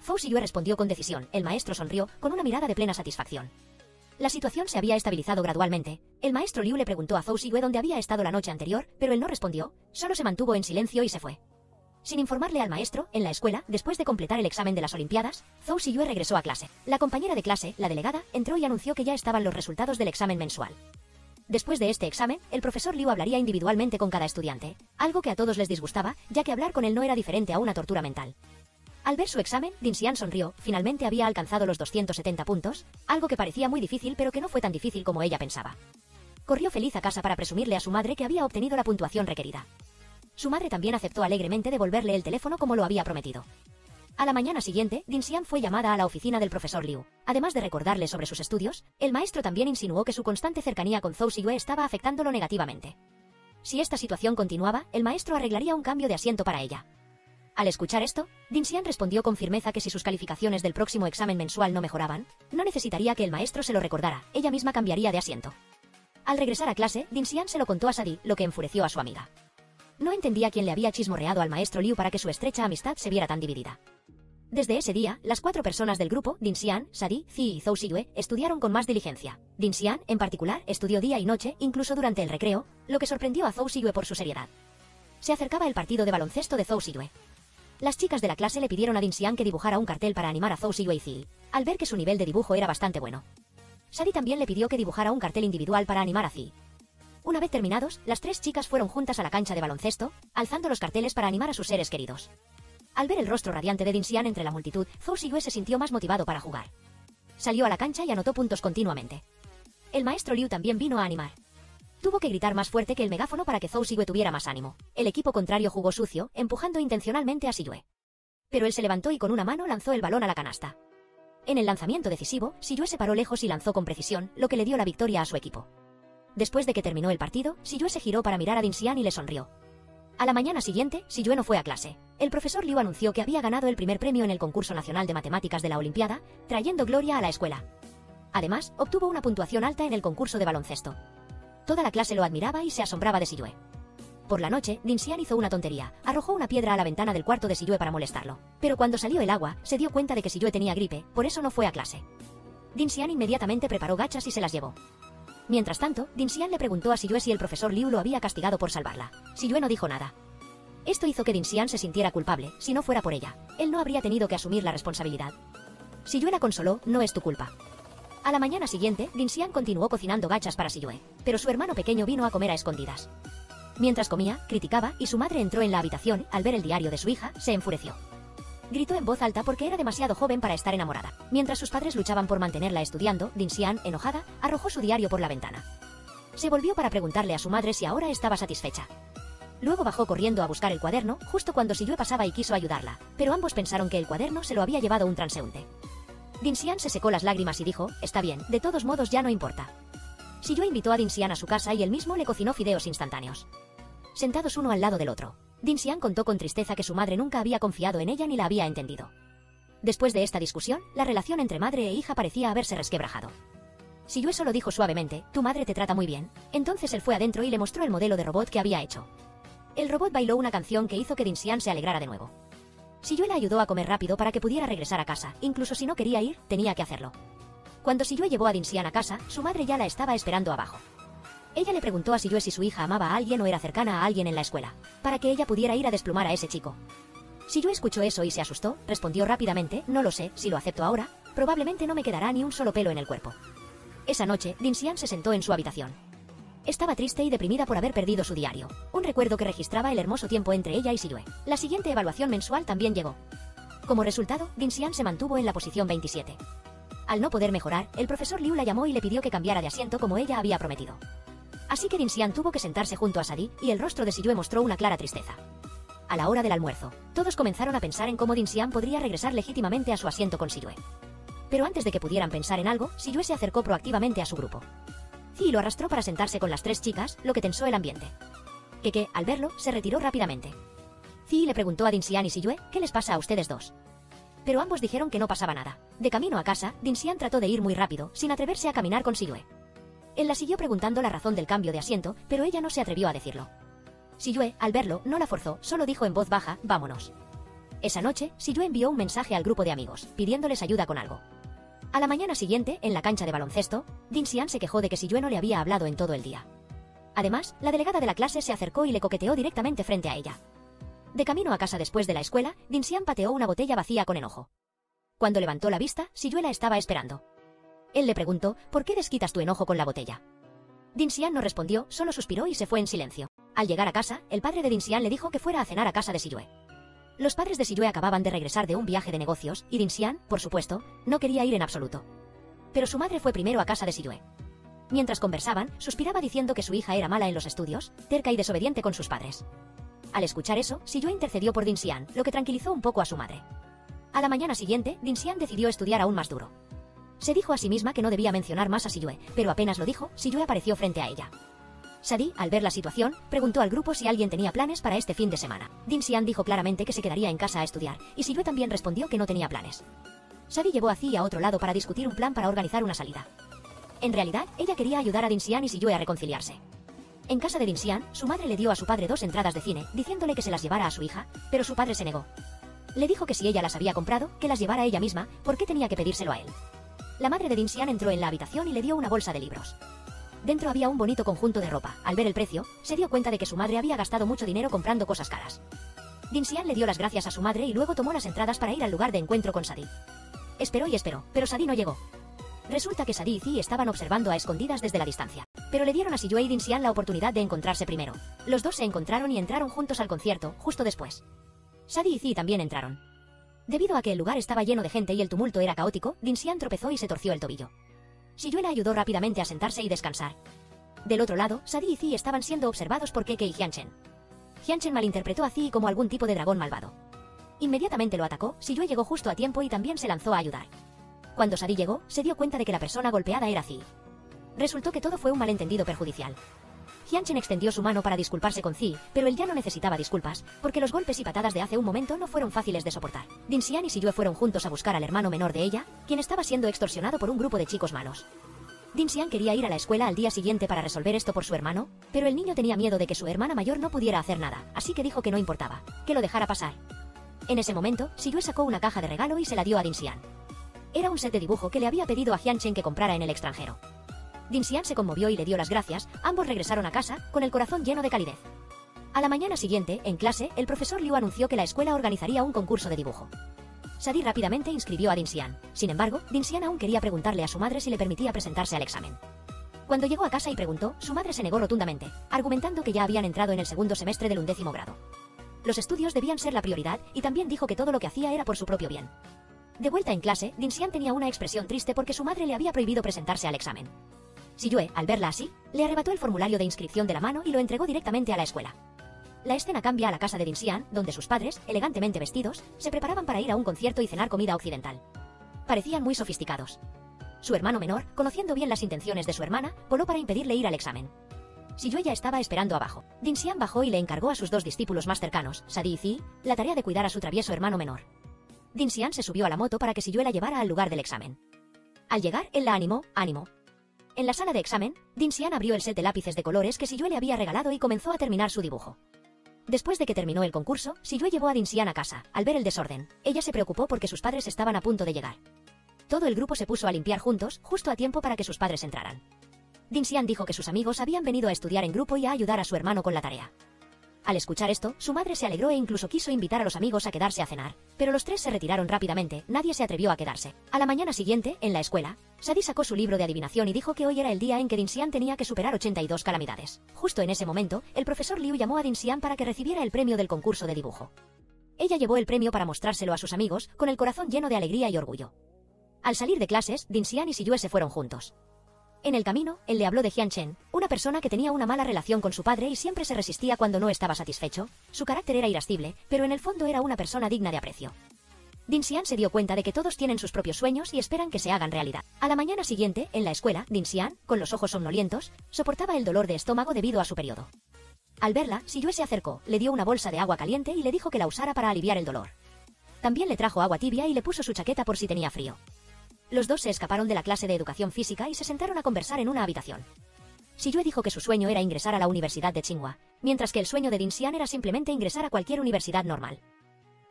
Zhou Siyue respondió con decisión, el maestro sonrió, con una mirada de plena satisfacción. La situación se había estabilizado gradualmente. El maestro Liu le preguntó a Zhou Siyue dónde había estado la noche anterior, pero él no respondió, solo se mantuvo en silencio y se fue. Sin informarle al maestro, en la escuela, después de completar el examen de las Olimpiadas, Zhou Siyue regresó a clase. La compañera de clase, la delegada, entró y anunció que ya estaban los resultados del examen mensual. Después de este examen, el profesor Liu hablaría individualmente con cada estudiante, algo que a todos les disgustaba, ya que hablar con él no era diferente a una tortura mental. Al ver su examen, Dinxian sonrió, finalmente había alcanzado los 270 puntos, algo que parecía muy difícil pero que no fue tan difícil como ella pensaba. Corrió feliz a casa para presumirle a su madre que había obtenido la puntuación requerida. Su madre también aceptó alegremente devolverle el teléfono como lo había prometido. A la mañana siguiente, Dinxian fue llamada a la oficina del profesor Liu. Además de recordarle sobre sus estudios, el maestro también insinuó que su constante cercanía con Zhou Xiyue estaba afectándolo negativamente. Si esta situación continuaba, el maestro arreglaría un cambio de asiento para ella. Al escuchar esto, Dinxian respondió con firmeza que si sus calificaciones del próximo examen mensual no mejoraban, no necesitaría que el maestro se lo recordara, ella misma cambiaría de asiento. Al regresar a clase, Dinxian se lo contó a Sadie, lo que enfureció a su amiga. No entendía quién le había chismorreado al maestro Liu para que su estrecha amistad se viera tan dividida. Desde ese día, las 4 personas del grupo, Dinxian, Sadie, Zi y Zhou Xiyue, estudiaron con más diligencia. Dinxian, en particular, estudió día y noche, incluso durante el recreo, lo que sorprendió a Zhou Xiyue por su seriedad. Se acercaba el partido de baloncesto de Zhou Xiyue. Las chicas de la clase le pidieron a Dinxian que dibujara un cartel para animar a Zhou Xiyue y Zi, al ver que su nivel de dibujo era bastante bueno. Sadie también le pidió que dibujara un cartel individual para animar a Zi. Una vez terminados, las 3 chicas fueron juntas a la cancha de baloncesto, alzando los carteles para animar a sus seres queridos. Al ver el rostro radiante de Dinxian entre la multitud, Zhou Xiyue se sintió más motivado para jugar. Salió a la cancha y anotó puntos continuamente. El maestro Liu también vino a animar. Tuvo que gritar más fuerte que el megáfono para que Zhou Xiyue tuviera más ánimo. El equipo contrario jugó sucio, empujando intencionalmente a Xiyue. Pero él se levantó y con una mano lanzó el balón a la canasta. En el lanzamiento decisivo, Xiyue se paró lejos y lanzó con precisión, lo que le dio la victoria a su equipo. Después de que terminó el partido, Xiyue se giró para mirar a Dinxian y le sonrió. A la mañana siguiente, Xiyue no fue a clase. El profesor Liu anunció que había ganado el primer premio en el concurso nacional de matemáticas de la Olimpiada, trayendo gloria a la escuela. Además, obtuvo una puntuación alta en el concurso de baloncesto. Toda la clase lo admiraba y se asombraba de Xiyue. Por la noche, Dinxian hizo una tontería, arrojó una piedra a la ventana del cuarto de Xiyue para molestarlo. Pero cuando salió el agua, se dio cuenta de que Xiyue tenía gripe, por eso no fue a clase. Dinxian inmediatamente preparó gachas y se las llevó. Mientras tanto, Dinxian le preguntó a Xiyue si el profesor Liu lo había castigado por salvarla. Xiyue no dijo nada. Esto hizo que Dinxian se sintiera culpable, si no fuera por ella. Él no habría tenido que asumir la responsabilidad. Xiyue la consoló, no es tu culpa. A la mañana siguiente, Dinxian continuó cocinando gachas para Xiyue, pero su hermano pequeño vino a comer a escondidas. Mientras comía, criticaba y su madre entró en la habitación, al ver el diario de su hija, se enfureció. Gritó en voz alta porque era demasiado joven para estar enamorada. Mientras sus padres luchaban por mantenerla estudiando, Dinxian, enojada, arrojó su diario por la ventana. Se volvió para preguntarle a su madre si ahora estaba satisfecha. Luego bajó corriendo a buscar el cuaderno, justo cuando Xiyue pasaba y quiso ayudarla, pero ambos pensaron que el cuaderno se lo había llevado un transeúnte. Dinxian se secó las lágrimas y dijo, está bien, de todos modos ya no importa. Xiyue invitó a Dinxian a su casa y él mismo le cocinó fideos instantáneos. Sentados uno al lado del otro, Dinxian contó con tristeza que su madre nunca había confiado en ella ni la había entendido. Después de esta discusión, la relación entre madre e hija parecía haberse resquebrajado. Xiyue solo dijo suavemente, tu madre te trata muy bien. Entonces él fue adentro y le mostró el modelo de robot que había hecho. El robot bailó una canción que hizo que Dinxian se alegrara de nuevo. Xiyue la ayudó a comer rápido para que pudiera regresar a casa, incluso si no quería ir, tenía que hacerlo. Cuando Xiyue llevó a Dinxian a casa, su madre ya la estaba esperando abajo. Ella le preguntó a Xiyue si su hija amaba a alguien o era cercana a alguien en la escuela, para que ella pudiera ir a desplumar a ese chico. Xiyue escuchó eso y se asustó, respondió rápidamente, no lo sé, si lo acepto ahora, probablemente no me quedará ni un solo pelo en el cuerpo. Esa noche, Dinxian se sentó en su habitación. Estaba triste y deprimida por haber perdido su diario, un recuerdo que registraba el hermoso tiempo entre ella y Xiyue. La siguiente evaluación mensual también llegó. Como resultado, Dinxian se mantuvo en la posición 27. Al no poder mejorar, el profesor Liu la llamó y le pidió que cambiara de asiento como ella había prometido. Así que Dinxian tuvo que sentarse junto a Sadie, y el rostro de Xiyue mostró una clara tristeza. A la hora del almuerzo, todos comenzaron a pensar en cómo Dinxian podría regresar legítimamente a su asiento con Xiyue. Pero antes de que pudieran pensar en algo, Xiyue se acercó proactivamente a su grupo. Zi lo arrastró para sentarse con las 3 chicas, lo que tensó el ambiente. Keke, al verlo, se retiró rápidamente. Zi le preguntó a Dinxian y Xiyue, ¿qué les pasa a ustedes dos? Pero ambos dijeron que no pasaba nada. De camino a casa, Dinxian trató de ir muy rápido, sin atreverse a caminar con Xiyue. Él la siguió preguntando la razón del cambio de asiento, pero ella no se atrevió a decirlo. Xiyue, al verlo, no la forzó, solo dijo en voz baja, vámonos. Esa noche, Xiyue envió un mensaje al grupo de amigos, pidiéndoles ayuda con algo. A la mañana siguiente, en la cancha de baloncesto, Dinxian se quejó de que Xiyue no le había hablado en todo el día. Además, la delegada de la clase se acercó y le coqueteó directamente frente a ella. De camino a casa después de la escuela, Dinxian pateó una botella vacía con enojo. Cuando levantó la vista, Xiyue la estaba esperando. Él le preguntó, ¿por qué desquitas tu enojo con la botella? Dinxian no respondió, solo suspiró y se fue en silencio. Al llegar a casa, el padre de Dinxian le dijo que fuera a cenar a casa de Xiyue. Los padres de Xiyue acababan de regresar de un viaje de negocios, y Dinxian, por supuesto, no quería ir en absoluto. Pero su madre fue primero a casa de Xiyue. Mientras conversaban, suspiraba diciendo que su hija era mala en los estudios, terca y desobediente con sus padres. Al escuchar eso, Xiyue intercedió por Dinxian, lo que tranquilizó un poco a su madre. A la mañana siguiente, Dinsian decidió estudiar aún más duro. Se dijo a sí misma que no debía mencionar más a Siyue, pero apenas lo dijo, Siyue apareció frente a ella. Sadie, al ver la situación, preguntó al grupo si alguien tenía planes para este fin de semana. Dinsian dijo claramente que se quedaría en casa a estudiar, y Siyue también respondió que no tenía planes. Sadie llevó a Zi a otro lado para discutir un plan para organizar una salida. En realidad, ella quería ayudar a Dinsian y Siyue a reconciliarse. En casa de Dinsian, su madre le dio a su padre 2 entradas de cine, diciéndole que se las llevara a su hija, pero su padre se negó. Le dijo que si ella las había comprado, que las llevara ella misma, ¿por qué tenía que pedírselo a él? La madre de Dinsian entró en la habitación y le dio una bolsa de libros. Dentro había un bonito conjunto de ropa. Al ver el precio, se dio cuenta de que su madre había gastado mucho dinero comprando cosas caras. Dinsian le dio las gracias a su madre y luego tomó las entradas para ir al lugar de encuentro con Sadie. Esperó y esperó, pero Sadie no llegó. Resulta que Sadie y Zi estaban observando a escondidas desde la distancia, pero le dieron a Siyue y Dinsian la oportunidad de encontrarse primero. Los dos se encontraron y entraron juntos al concierto, justo después. Sadie y Zi también entraron. Debido a que el lugar estaba lleno de gente y el tumulto era caótico, Dinsian tropezó y se torció el tobillo. Siyue la ayudó rápidamente a sentarse y descansar. Del otro lado, Sadie y Zi estaban siendo observados por Keke y Hyunchen. Hyunchen malinterpretó a Zi como algún tipo de dragón malvado. Inmediatamente lo atacó, Siyue llegó justo a tiempo y también se lanzó a ayudar. Cuando Sadie llegó, se dio cuenta de que la persona golpeada era Zi. Resultó que todo fue un malentendido perjudicial. Hyunchen extendió su mano para disculparse con Zi, pero él ya no necesitaba disculpas, porque los golpes y patadas de hace un momento no fueron fáciles de soportar. Dinsian y Siyue fueron juntos a buscar al hermano menor de ella, quien estaba siendo extorsionado por un grupo de chicos malos. Dinsian quería ir a la escuela al día siguiente para resolver esto por su hermano, pero el niño tenía miedo de que su hermana mayor no pudiera hacer nada, así que dijo que no importaba, que lo dejara pasar. En ese momento, Siyue sacó una caja de regalo y se la dio a Dinsian. Era un set de dibujo que le había pedido a Hyunchen que comprara en el extranjero. Dinsian se conmovió y le dio las gracias, ambos regresaron a casa, con el corazón lleno de calidez. A la mañana siguiente, en clase, el profesor Liu anunció que la escuela organizaría un concurso de dibujo. Sadie rápidamente inscribió a Dinsian. Sin embargo, Dinsian aún quería preguntarle a su madre si le permitía presentarse al examen. Cuando llegó a casa y preguntó, su madre se negó rotundamente, argumentando que ya habían entrado en el segundo semestre del 11º grado. Los estudios debían ser la prioridad, y también dijo que todo lo que hacía era por su propio bien. De vuelta en clase, Dinsian tenía una expresión triste porque su madre le había prohibido presentarse al examen. Siyue, al verla así, le arrebató el formulario de inscripción de la mano y lo entregó directamente a la escuela. La escena cambia a la casa de Dinsian, donde sus padres, elegantemente vestidos, se preparaban para ir a un concierto y cenar comida occidental. Parecían muy sofisticados. Su hermano menor, conociendo bien las intenciones de su hermana, voló para impedirle ir al examen. Siyue ya estaba esperando abajo. Dinsian bajó y le encargó a sus 2 discípulos más cercanos, Sadie y Zi, la tarea de cuidar a su travieso hermano menor. Dinsian se subió a la moto para que Siyue la llevara al lugar del examen. Al llegar, él la animó, ánimo. En la sala de examen, Dinsian abrió el set de lápices de colores que Siyue le había regalado y comenzó a terminar su dibujo. Después de que terminó el concurso, Siyue llevó a Dinsian a casa. Al ver el desorden, ella se preocupó porque sus padres estaban a punto de llegar. Todo el grupo se puso a limpiar juntos, justo a tiempo para que sus padres entraran. Dinsian dijo que sus amigos habían venido a estudiar en grupo y a ayudar a su hermano con la tarea. Al escuchar esto, su madre se alegró e incluso quiso invitar a los amigos a quedarse a cenar, pero los 3 se retiraron rápidamente, nadie se atrevió a quedarse. A la mañana siguiente, en la escuela, Sadie sacó su libro de adivinación y dijo que hoy era el día en que Dinsian tenía que superar 82 calamidades. Justo en ese momento, el profesor Liu llamó a Dinsian para que recibiera el premio del concurso de dibujo. Ella llevó el premio para mostrárselo a sus amigos, con el corazón lleno de alegría y orgullo. Al salir de clases, Dinsian y Siyue se fueron juntos. En el camino, él le habló de Hyunchen, una persona que tenía una mala relación con su padre y siempre se resistía cuando no estaba satisfecho. Su carácter era irascible, pero en el fondo era una persona digna de aprecio. Dinsian se dio cuenta de que todos tienen sus propios sueños y esperan que se hagan realidad. A la mañana siguiente, en la escuela, Dinsian, con los ojos somnolientos, soportaba el dolor de estómago debido a su periodo. Al verla, Siyue se acercó, le dio una bolsa de agua caliente y le dijo que la usara para aliviar el dolor. También le trajo agua tibia y le puso su chaqueta por si tenía frío. Los dos se escaparon de la clase de educación física y se sentaron a conversar en una habitación. Siyue dijo que su sueño era ingresar a la Universidad de Tsinghua, mientras que el sueño de Dinsian era simplemente ingresar a cualquier universidad normal.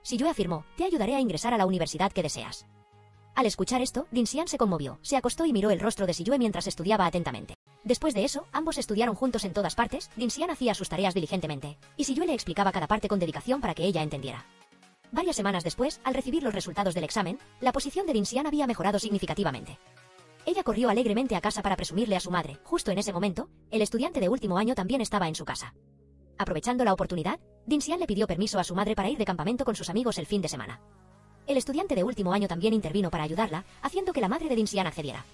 Siyue afirmó, te ayudaré a ingresar a la universidad que deseas. Al escuchar esto, Dinsian se conmovió, se acostó y miró el rostro de Siyue mientras estudiaba atentamente. Después de eso, ambos estudiaron juntos en todas partes, Dinsian hacía sus tareas diligentemente, y Siyue le explicaba cada parte con dedicación para que ella entendiera. Varias semanas después, al recibir los resultados del examen, la posición de Dinsian había mejorado significativamente. Ella corrió alegremente a casa para presumirle a su madre. Justo en ese momento, el estudiante de último año también estaba en su casa. Aprovechando la oportunidad, Dinsian le pidió permiso a su madre para ir de campamento con sus amigos el fin de semana. El estudiante de último año también intervino para ayudarla, haciendo que la madre de Dinsian accediera.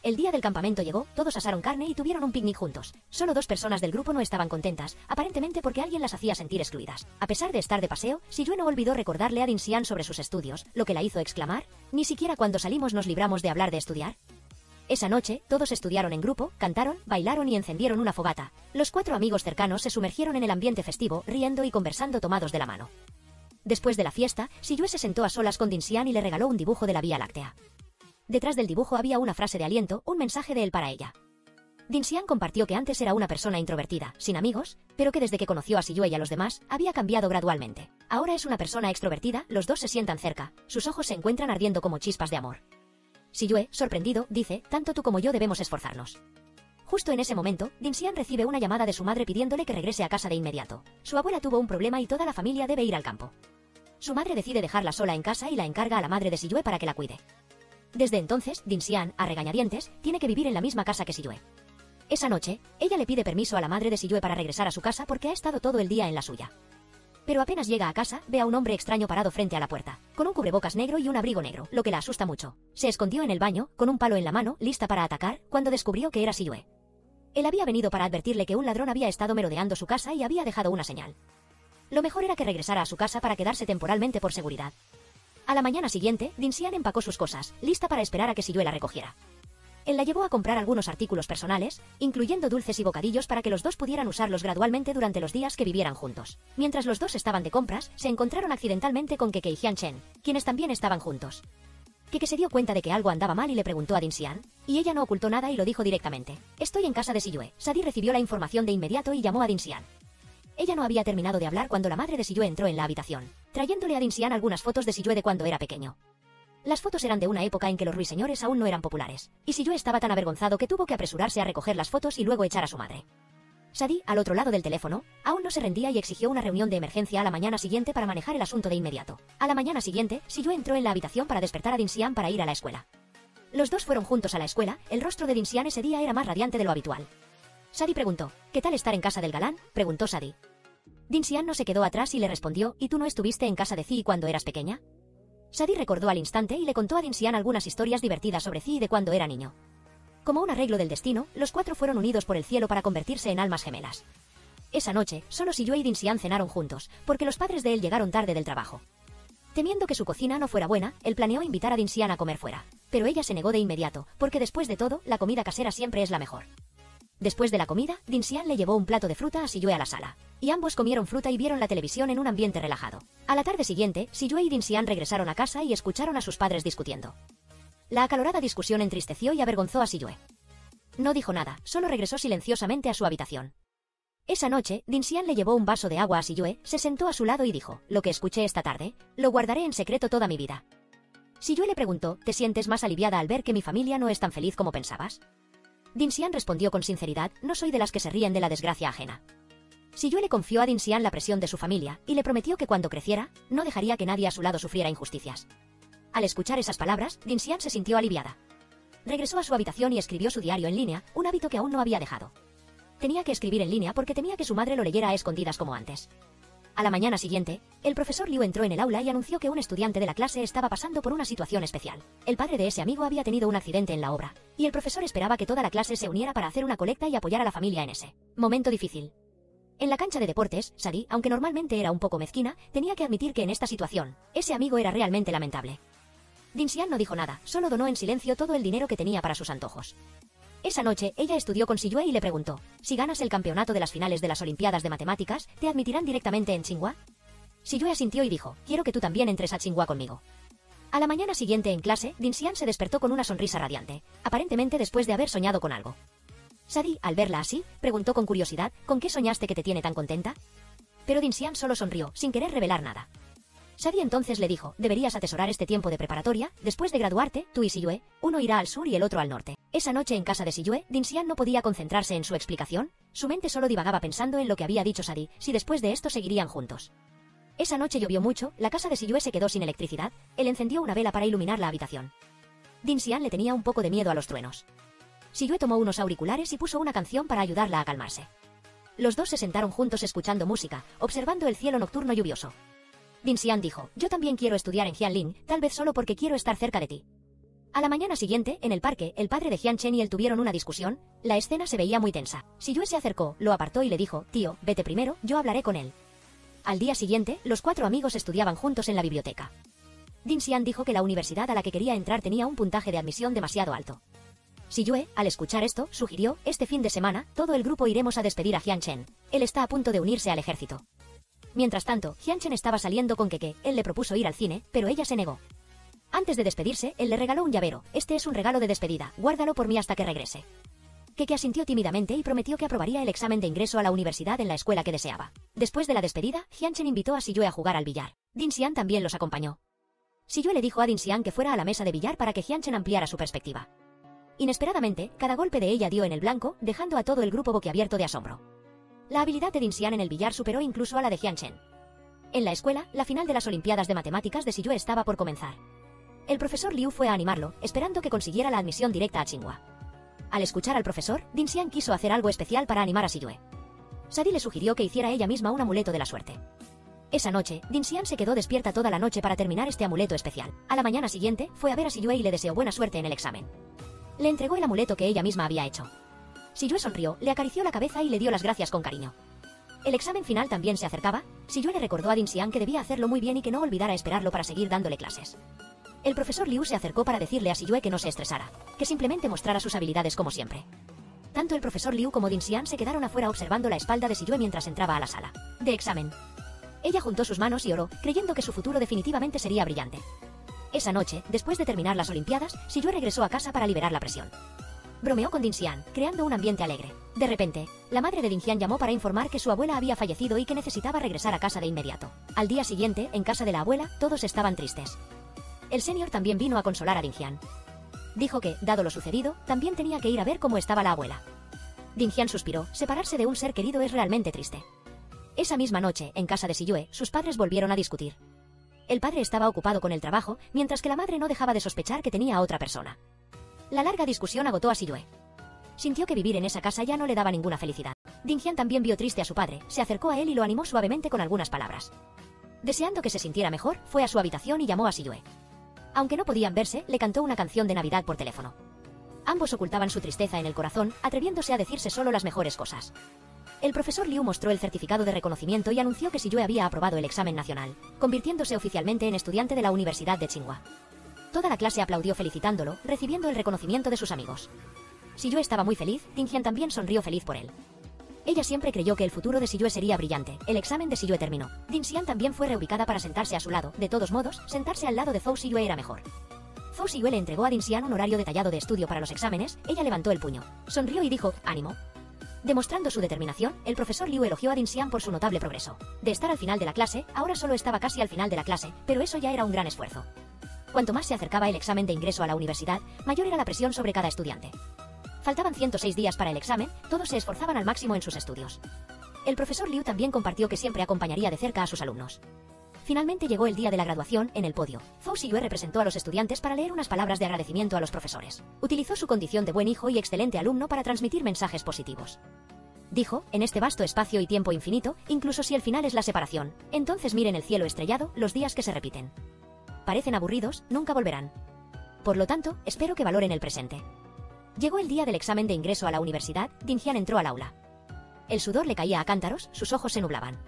El día del campamento llegó, todos asaron carne y tuvieron un picnic juntos. Solo 2 personas del grupo no estaban contentas, aparentemente porque alguien las hacía sentir excluidas. A pesar de estar de paseo, Siyue no olvidó recordarle a Dinsian sobre sus estudios, lo que la hizo exclamar: «Ni siquiera cuando salimos nos libramos de hablar de estudiar». Esa noche, todos estudiaron en grupo, cantaron, bailaron y encendieron una fogata. Los 4 amigos cercanos se sumergieron en el ambiente festivo, riendo y conversando tomados de la mano. Después de la fiesta, Siyue se sentó a solas con Dinsian y le regaló un dibujo de la Vía Láctea. Detrás del dibujo había una frase de aliento, un mensaje de él para ella. Dinsian compartió que antes era una persona introvertida, sin amigos, pero que desde que conoció a Siyue y a los demás, había cambiado gradualmente. Ahora es una persona extrovertida, los dos se sientan cerca, sus ojos se encuentran ardiendo como chispas de amor. Siyue, sorprendido, dice: «Tanto tú como yo debemos esforzarnos». Justo en ese momento, Dinsian recibe una llamada de su madre pidiéndole que regrese a casa de inmediato. Su abuela tuvo un problema y toda la familia debe ir al campo. Su madre decide dejarla sola en casa y la encarga a la madre de Siyue para que la cuide. Desde entonces, Dinsian, a regañadientes, tiene que vivir en la misma casa que Siyue. Esa noche, ella le pide permiso a la madre de Siyue para regresar a su casa porque ha estado todo el día en la suya. Pero apenas llega a casa, ve a un hombre extraño parado frente a la puerta, con un cubrebocas negro y un abrigo negro, lo que la asusta mucho. Se escondió en el baño, con un palo en la mano, lista para atacar, cuando descubrió que era Siyue. Él había venido para advertirle que un ladrón había estado merodeando su casa y había dejado una señal. Lo mejor era que regresara a su casa para quedarse temporalmente por seguridad. A la mañana siguiente, Dinsian empacó sus cosas, lista para esperar a que Siyue la recogiera. Él la llevó a comprar algunos artículos personales, incluyendo dulces y bocadillos para que los dos pudieran usarlos gradualmente durante los días que vivieran juntos. Mientras los dos estaban de compras, se encontraron accidentalmente con Keke y Hyun-chen, quienes también estaban juntos. Keke se dio cuenta de que algo andaba mal y le preguntó a Dinsian, y ella no ocultó nada y lo dijo directamente. «Estoy en casa de Siyue». Sadie recibió la información de inmediato y llamó a Dinsian. Ella no había terminado de hablar cuando la madre de Siyue entró en la habitación, trayéndole a Dinsian algunas fotos de Siyue de cuando era pequeño. Las fotos eran de una época en que los ruiseñores aún no eran populares, y Siyue estaba tan avergonzado que tuvo que apresurarse a recoger las fotos y luego echar a su madre. Sadie, al otro lado del teléfono, aún no se rendía y exigió una reunión de emergencia a la mañana siguiente para manejar el asunto de inmediato. A la mañana siguiente, Siyue entró en la habitación para despertar a Dinsian para ir a la escuela. Los dos fueron juntos a la escuela, el rostro de Dinsian ese día era más radiante de lo habitual. Sadie preguntó: «¿Qué tal estar en casa del galán?», preguntó Sadie. Dinsian no se quedó atrás y le respondió: «¿Y tú no estuviste en casa de Zi cuando eras pequeña?». Sadie recordó al instante y le contó a Dinsian algunas historias divertidas sobre Zi de cuando era niño. Como un arreglo del destino, los 4 fueron unidos por el cielo para convertirse en almas gemelas. Esa noche, solo Siyue y Dinsian cenaron juntos, porque los padres de él llegaron tarde del trabajo. Temiendo que su cocina no fuera buena, él planeó invitar a Dinsian a comer fuera. Pero ella se negó de inmediato, porque después de todo, la comida casera siempre es la mejor. Después de la comida, Dinsian le llevó un plato de fruta a Siyue a la sala, y ambos comieron fruta y vieron la televisión en un ambiente relajado. A la tarde siguiente, Siyue y Dinsian regresaron a casa y escucharon a sus padres discutiendo. La acalorada discusión entristeció y avergonzó a Siyue. No dijo nada, solo regresó silenciosamente a su habitación. Esa noche, Dinsian le llevó un vaso de agua a Siyue, se sentó a su lado y dijo: «Lo que escuché esta tarde, lo guardaré en secreto toda mi vida». Siyue le preguntó: «¿Te sientes más aliviada al ver que mi familia no es tan feliz como pensabas?». Dinsian respondió con sinceridad: «No soy de las que se ríen de la desgracia ajena». Siyue le confió a Dinsian la presión de su familia, y le prometió que cuando creciera, no dejaría que nadie a su lado sufriera injusticias. Al escuchar esas palabras, Dinsian se sintió aliviada. Regresó a su habitación y escribió su diario en línea, un hábito que aún no había dejado. Tenía que escribir en línea porque temía que su madre lo leyera a escondidas como antes. A la mañana siguiente, el profesor Liu entró en el aula y anunció que un estudiante de la clase estaba pasando por una situación especial. El padre de ese amigo había tenido un accidente en la obra, y el profesor esperaba que toda la clase se uniera para hacer una colecta y apoyar a la familia en ese momento difícil. En la cancha de deportes, Sadie, aunque normalmente era un poco mezquina, tenía que admitir que en esta situación, ese amigo era realmente lamentable. Dinsian no dijo nada, solo donó en silencio todo el dinero que tenía para sus antojos. Esa noche, ella estudió con Siyue y le preguntó: «Si ganas el campeonato de las finales de las Olimpiadas de Matemáticas, ¿te admitirán directamente en Tsinghua?». Siyue asintió y dijo: «Quiero que tú también entres a Tsinghua conmigo». A la mañana siguiente en clase, Dinsian se despertó con una sonrisa radiante, aparentemente después de haber soñado con algo. Sadie, al verla así, preguntó con curiosidad: «¿Con qué soñaste que te tiene tan contenta?». Pero Dinsian solo sonrió, sin querer revelar nada. Sadie entonces le dijo: «Deberías atesorar este tiempo de preparatoria, después de graduarte, tú y Siyue, uno irá al sur y el otro al norte». Esa noche en casa de Siyue, Dinsian no podía concentrarse en su explicación, su mente solo divagaba pensando en lo que había dicho Sadie, si después de esto seguirían juntos. Esa noche llovió mucho, la casa de Siyue se quedó sin electricidad, él encendió una vela para iluminar la habitación. Dinsian le tenía un poco de miedo a los truenos. Siyue tomó unos auriculares y puso una canción para ayudarla a calmarse. Los dos se sentaron juntos escuchando música, observando el cielo nocturno lluvioso. Dinsian dijo: «Yo también quiero estudiar en Jianling, tal vez solo porque quiero estar cerca de ti». A la mañana siguiente, en el parque, el padre de Hyun Chen y él tuvieron una discusión. La escena se veía muy tensa. Si-yue se acercó, lo apartó y le dijo: «Tío, vete primero, yo hablaré con él». Al día siguiente, los 4 amigos estudiaban juntos en la biblioteca. Din-sian dijo que la universidad a la que quería entrar tenía un puntaje de admisión demasiado alto. Si-yue, al escuchar esto, sugirió: «Este fin de semana, todo el grupo iremos a despedir a Hyun Chen. Él está a punto de unirse al ejército». Mientras tanto, Hyun Chen estaba saliendo con Keke. Él le propuso ir al cine, pero ella se negó. Antes de despedirse, él le regaló un llavero. «Este es un regalo de despedida, guárdalo por mí hasta que regrese». Keke asintió tímidamente y prometió que aprobaría el examen de ingreso a la universidad en la escuela que deseaba. Después de la despedida, Hyun Chen invitó a Si-yue a jugar al billar. Din-sian también los acompañó. Si-yue le dijo a Din-sian que fuera a la mesa de billar para que Hyun Chen ampliara su perspectiva. Inesperadamente, cada golpe de ella dio en el blanco, dejando a todo el grupo boquiabierto de asombro. La habilidad de Din-sian en el billar superó incluso a la de Hyun Chen. En la escuela, la final de las Olimpiadas de Matemáticas de Si-yue estaba por comenzar. El profesor Liu fue a animarlo, esperando que consiguiera la admisión directa a Tsinghua. Al escuchar al profesor, Din-sian quiso hacer algo especial para animar a Si-yue. Sadie le sugirió que hiciera ella misma un amuleto de la suerte. Esa noche, Din-sian se quedó despierta toda la noche para terminar este amuleto especial. A la mañana siguiente, fue a ver a Si-yue y le deseó buena suerte en el examen. Le entregó el amuleto que ella misma había hecho. Si-yue sonrió, le acarició la cabeza y le dio las gracias con cariño. El examen final también se acercaba. Si-yue le recordó a Din-sian que debía hacerlo muy bien y que no olvidara esperarlo para seguir dándole clases. El profesor Liu se acercó para decirle a Si-yue que no se estresara, que simplemente mostrara sus habilidades como siempre. Tanto el profesor Liu como Din-sian se quedaron afuera observando la espalda de Si-yue mientras entraba a la sala de examen. Ella juntó sus manos y oró, creyendo que su futuro definitivamente sería brillante. Esa noche, después de terminar las Olimpiadas, Si-yue regresó a casa para liberar la presión. Bromeó con Din-sian, creando un ambiente alegre. De repente, la madre de Din-sian llamó para informar que su abuela había fallecido y que necesitaba regresar a casa de inmediato. Al día siguiente, en casa de la abuela, todos estaban tristes. El senior también vino a consolar a Din-sian. Dijo que, dado lo sucedido, también tenía que ir a ver cómo estaba la abuela. Din-sian suspiró: separarse de un ser querido es realmente triste. Esa misma noche, en casa de Si-yue, sus padres volvieron a discutir. El padre estaba ocupado con el trabajo, mientras que la madre no dejaba de sospechar que tenía a otra persona. La larga discusión agotó a Si-yue. Sintió que vivir en esa casa ya no le daba ninguna felicidad. Din-sian también vio triste a su padre, se acercó a él y lo animó suavemente con algunas palabras. Deseando que se sintiera mejor, fue a su habitación y llamó a Si-yue. Aunque no podían verse, le cantó una canción de Navidad por teléfono. Ambos ocultaban su tristeza en el corazón, atreviéndose a decirse solo las mejores cosas. El profesor Liu mostró el certificado de reconocimiento y anunció que Si-yue había aprobado el examen nacional, convirtiéndose oficialmente en estudiante de la Universidad de Tsinghua. Toda la clase aplaudió felicitándolo, recibiendo el reconocimiento de sus amigos. Si-yue estaba muy feliz, Din-sian también sonrió feliz por él. Ella siempre creyó que el futuro de Si-yue sería brillante. El examen de Si-yue terminó. Din-sian también fue reubicada para sentarse a su lado. De todos modos, sentarse al lado de Zhou Si-yue era mejor. Zhou Si-yue le entregó a Din-sian un horario detallado de estudio para los exámenes. Ella levantó el puño, sonrió y dijo: «Ánimo». Demostrando su determinación, el profesor Liu elogió a Din-sian por su notable progreso. De estar al final de la clase, ahora solo estaba casi al final de la clase, pero eso ya era un gran esfuerzo. Cuanto más se acercaba el examen de ingreso a la universidad, mayor era la presión sobre cada estudiante. Faltaban 106 días para el examen, todos se esforzaban al máximo en sus estudios. El profesor Liu también compartió que siempre acompañaría de cerca a sus alumnos. Finalmente llegó el día de la graduación. En el podio, Zhou Si-yue representó a los estudiantes para leer unas palabras de agradecimiento a los profesores. Utilizó su condición de buen hijo y excelente alumno para transmitir mensajes positivos. Dijo: «En este vasto espacio y tiempo infinito, incluso si el final es la separación, entonces miren el cielo estrellado, los días que se repiten. Parecen aburridos, nunca volverán. Por lo tanto, espero que valoren el presente». Llegó el día del examen de ingreso a la universidad. Din-sian entró al aula. El sudor le caía a cántaros, sus ojos se nublaban.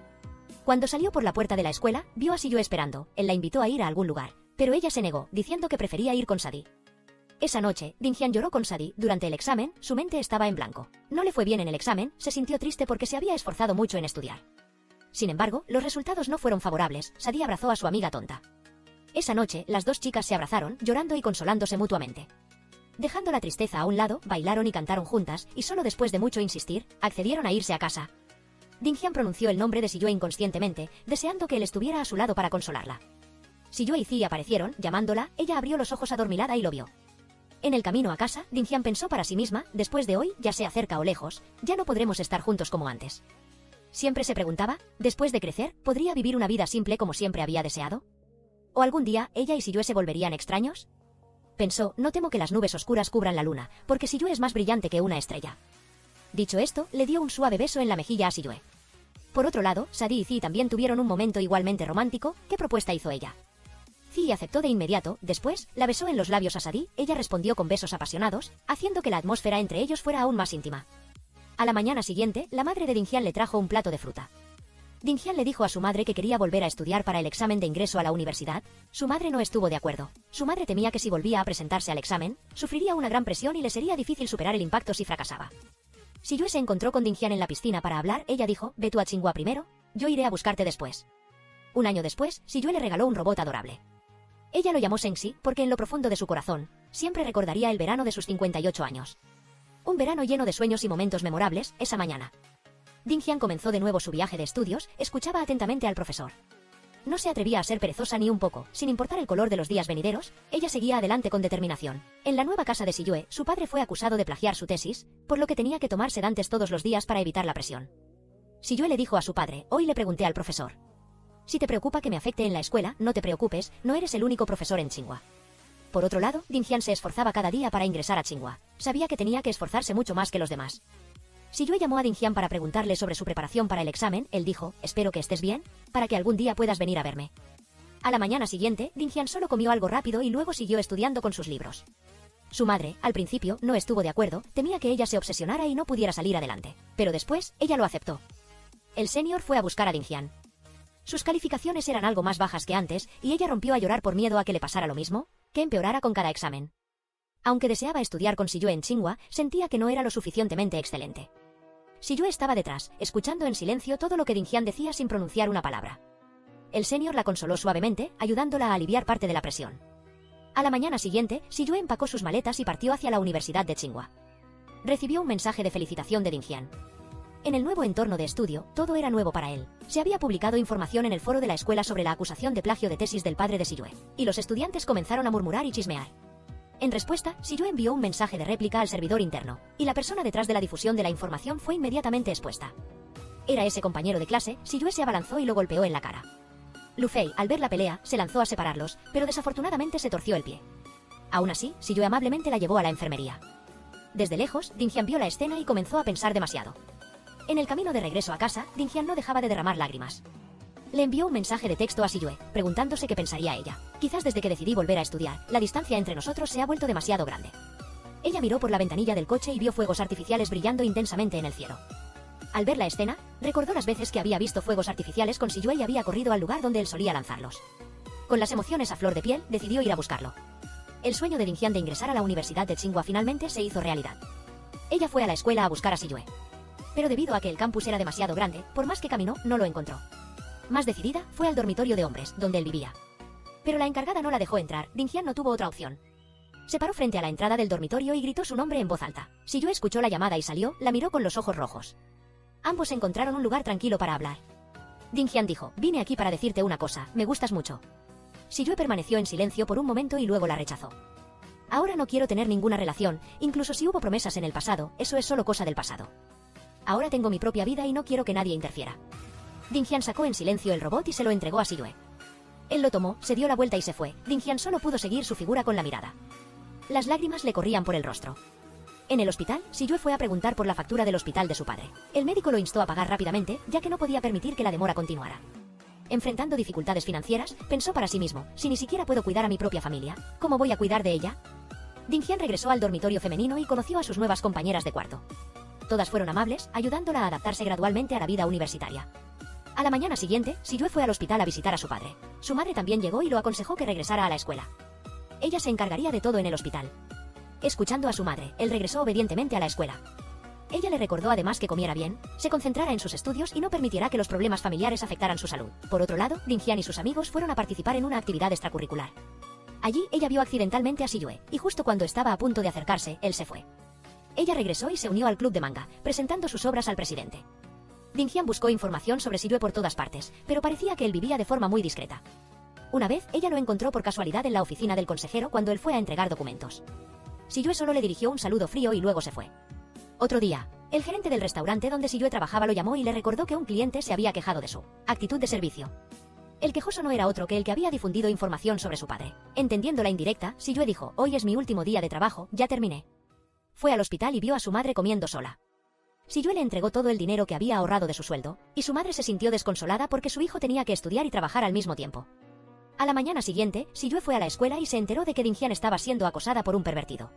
Cuando salió por la puerta de la escuela, vio a Si-yue esperando. Él la invitó a ir a algún lugar, pero ella se negó, diciendo que prefería ir con Sadie. Esa noche, Din-sian lloró con Sadie. Durante el examen, su mente estaba en blanco. No le fue bien en el examen, se sintió triste porque se había esforzado mucho en estudiar. Sin embargo, los resultados no fueron favorables. Sadie abrazó a su amiga tonta. Esa noche, las dos chicas se abrazaron, llorando y consolándose mutuamente. Dejando la tristeza a un lado, bailaron y cantaron juntas, y solo después de mucho insistir, accedieron a irse a casa. Din-sian pronunció el nombre de Si-yue inconscientemente, deseando que él estuviera a su lado para consolarla. Si-yue y Zi aparecieron, llamándola. Ella abrió los ojos adormilada y lo vio. En el camino a casa, Din-sian pensó para sí misma: después de hoy, ya sea cerca o lejos, ya no podremos estar juntos como antes. Siempre se preguntaba: después de crecer, ¿podría vivir una vida simple como siempre había deseado? ¿O algún día, ella y Si-yue se volverían extraños? Pensó: no temo que las nubes oscuras cubran la luna, porque Si-yue es más brillante que una estrella. Dicho esto, le dio un suave beso en la mejilla a Si-yue. Por otro lado, Sadie y Zi también tuvieron un momento igualmente romántico. ¿Qué propuesta hizo ella? Zi aceptó de inmediato, después, la besó en los labios a Sadie, ella respondió con besos apasionados, haciendo que la atmósfera entre ellos fuera aún más íntima. A la mañana siguiente, la madre de Dingyan le trajo un plato de fruta. Dingyan le dijo a su madre que quería volver a estudiar para el examen de ingreso a la universidad. Su madre no estuvo de acuerdo. Su madre temía que si volvía a presentarse al examen, sufriría una gran presión y le sería difícil superar el impacto si fracasaba. Si Yue se encontró con Dingyan en la piscina para hablar, ella dijo, ve tú a Tsinghua primero, yo iré a buscarte después. Un año después, Si Yue le regaló un robot adorable. Ella lo llamó Sengxi porque en lo profundo de su corazón, siempre recordaría el verano de sus 58 años. Un verano lleno de sueños y momentos memorables, esa mañana. Dingyan comenzó de nuevo su viaje de estudios, escuchaba atentamente al profesor. No se atrevía a ser perezosa ni un poco, sin importar el color de los días venideros, ella seguía adelante con determinación. En la nueva casa de Si Yue, su padre fue acusado de plagiar su tesis, por lo que tenía que tomar sedantes todos los días para evitar la presión. Si Yue le dijo a su padre, hoy le pregunté al profesor. Si te preocupa que me afecte en la escuela, no te preocupes, no eres el único profesor en Tsinghua. Por otro lado, Dingyan se esforzaba cada día para ingresar a Tsinghua. Sabía que tenía que esforzarse mucho más que los demás. Si Yue llamó a Dingyan para preguntarle sobre su preparación para el examen, él dijo, espero que estés bien, para que algún día puedas venir a verme. A la mañana siguiente, Dingyan solo comió algo rápido y luego siguió estudiando con sus libros. Su madre, al principio, no estuvo de acuerdo, temía que ella se obsesionara y no pudiera salir adelante. Pero después, ella lo aceptó. El senior fue a buscar a Dingyan. Sus calificaciones eran algo más bajas que antes, y ella rompió a llorar por miedo a que le pasara lo mismo, que empeorara con cada examen. Aunque deseaba estudiar con Si Yue en Tsinghua, sentía que no era lo suficientemente excelente. Si Yue estaba detrás, escuchando en silencio todo lo que Dingyan decía sin pronunciar una palabra. El senior la consoló suavemente, ayudándola a aliviar parte de la presión. A la mañana siguiente, Si Yue empacó sus maletas y partió hacia la Universidad de Tsinghua. Recibió un mensaje de felicitación de Dingyan. En el nuevo entorno de estudio, todo era nuevo para él. Se había publicado información en el foro de la escuela sobre la acusación de plagio de tesis del padre de Si Yue, y los estudiantes comenzaron a murmurar y chismear. En respuesta, Si Yue envió un mensaje de réplica al servidor interno, y la persona detrás de la difusión de la información fue inmediatamente expuesta. Era ese compañero de clase. Si Yue se abalanzó y lo golpeó en la cara. Lu Fei, al ver la pelea, se lanzó a separarlos, pero desafortunadamente se torció el pie. Aún así, Si Yue amablemente la llevó a la enfermería. Desde lejos, Dingyan vio la escena y comenzó a pensar demasiado. En el camino de regreso a casa, Dingyan no dejaba de derramar lágrimas. Le envió un mensaje de texto a Si Yue, preguntándose qué pensaría ella. Quizás desde que decidí volver a estudiar, la distancia entre nosotros se ha vuelto demasiado grande. Ella miró por la ventanilla del coche y vio fuegos artificiales brillando intensamente en el cielo. Al ver la escena, recordó las veces que había visto fuegos artificiales con Si Yue y había corrido al lugar donde él solía lanzarlos. Con las emociones a flor de piel, decidió ir a buscarlo. El sueño de Dingyan de ingresar a la Universidad de Tsinghua finalmente se hizo realidad. Ella fue a la escuela a buscar a Si Yue. Pero debido a que el campus era demasiado grande, por más que caminó, no lo encontró. Más decidida, fue al dormitorio de hombres, donde él vivía. Pero la encargada no la dejó entrar. Dingyan no tuvo otra opción. Se paró frente a la entrada del dormitorio y gritó su nombre en voz alta. Si Yue escuchó la llamada y salió, la miró con los ojos rojos. Ambos encontraron un lugar tranquilo para hablar. Dingyan dijo, vine aquí para decirte una cosa, me gustas mucho. Si Yue permaneció en silencio por un momento y luego la rechazó. Ahora no quiero tener ninguna relación, incluso si hubo promesas en el pasado, eso es solo cosa del pasado. Ahora tengo mi propia vida y no quiero que nadie interfiera. Dingyan sacó en silencio el robot y se lo entregó a Si Yue. Él lo tomó, se dio la vuelta y se fue. Dingyan solo pudo seguir su figura con la mirada. Las lágrimas le corrían por el rostro. En el hospital, Si Yue fue a preguntar por la factura del hospital de su padre. El médico lo instó a pagar rápidamente, ya que no podía permitir que la demora continuara. Enfrentando dificultades financieras, pensó para sí mismo, si ni siquiera puedo cuidar a mi propia familia, ¿cómo voy a cuidar de ella? Dingyan regresó al dormitorio femenino y conoció a sus nuevas compañeras de cuarto. Todas fueron amables, ayudándola a adaptarse gradualmente a la vida universitaria. A la mañana siguiente, Si Yue fue al hospital a visitar a su padre. Su madre también llegó y lo aconsejó que regresara a la escuela. Ella se encargaría de todo en el hospital. Escuchando a su madre, él regresó obedientemente a la escuela. Ella le recordó además que comiera bien, se concentrara en sus estudios y no permitirá que los problemas familiares afectaran su salud. Por otro lado, Dingyan y sus amigos fueron a participar en una actividad extracurricular. Allí, ella vio accidentalmente a Si Yue, y justo cuando estaba a punto de acercarse, él se fue. Ella regresó y se unió al club de manga, presentando sus obras al presidente. Dingyan buscó información sobre Si Yue por todas partes, pero parecía que él vivía de forma muy discreta. Una vez, ella lo encontró por casualidad en la oficina del consejero cuando él fue a entregar documentos. Si Yue solo le dirigió un saludo frío y luego se fue. Otro día, el gerente del restaurante donde Si Yue trabajaba lo llamó y le recordó que un cliente se había quejado de su actitud de servicio. El quejoso no era otro que el que había difundido información sobre su padre. Entendiendo la indirecta, Si Yue dijo, hoy es mi último día de trabajo, ya terminé. Fue al hospital y vio a su madre comiendo sola. Si Yue le entregó todo el dinero que había ahorrado de su sueldo, y su madre se sintió desconsolada porque su hijo tenía que estudiar y trabajar al mismo tiempo. A la mañana siguiente, Siyue fue a la escuela y se enteró de que Dingyan estaba siendo acosada por un pervertido.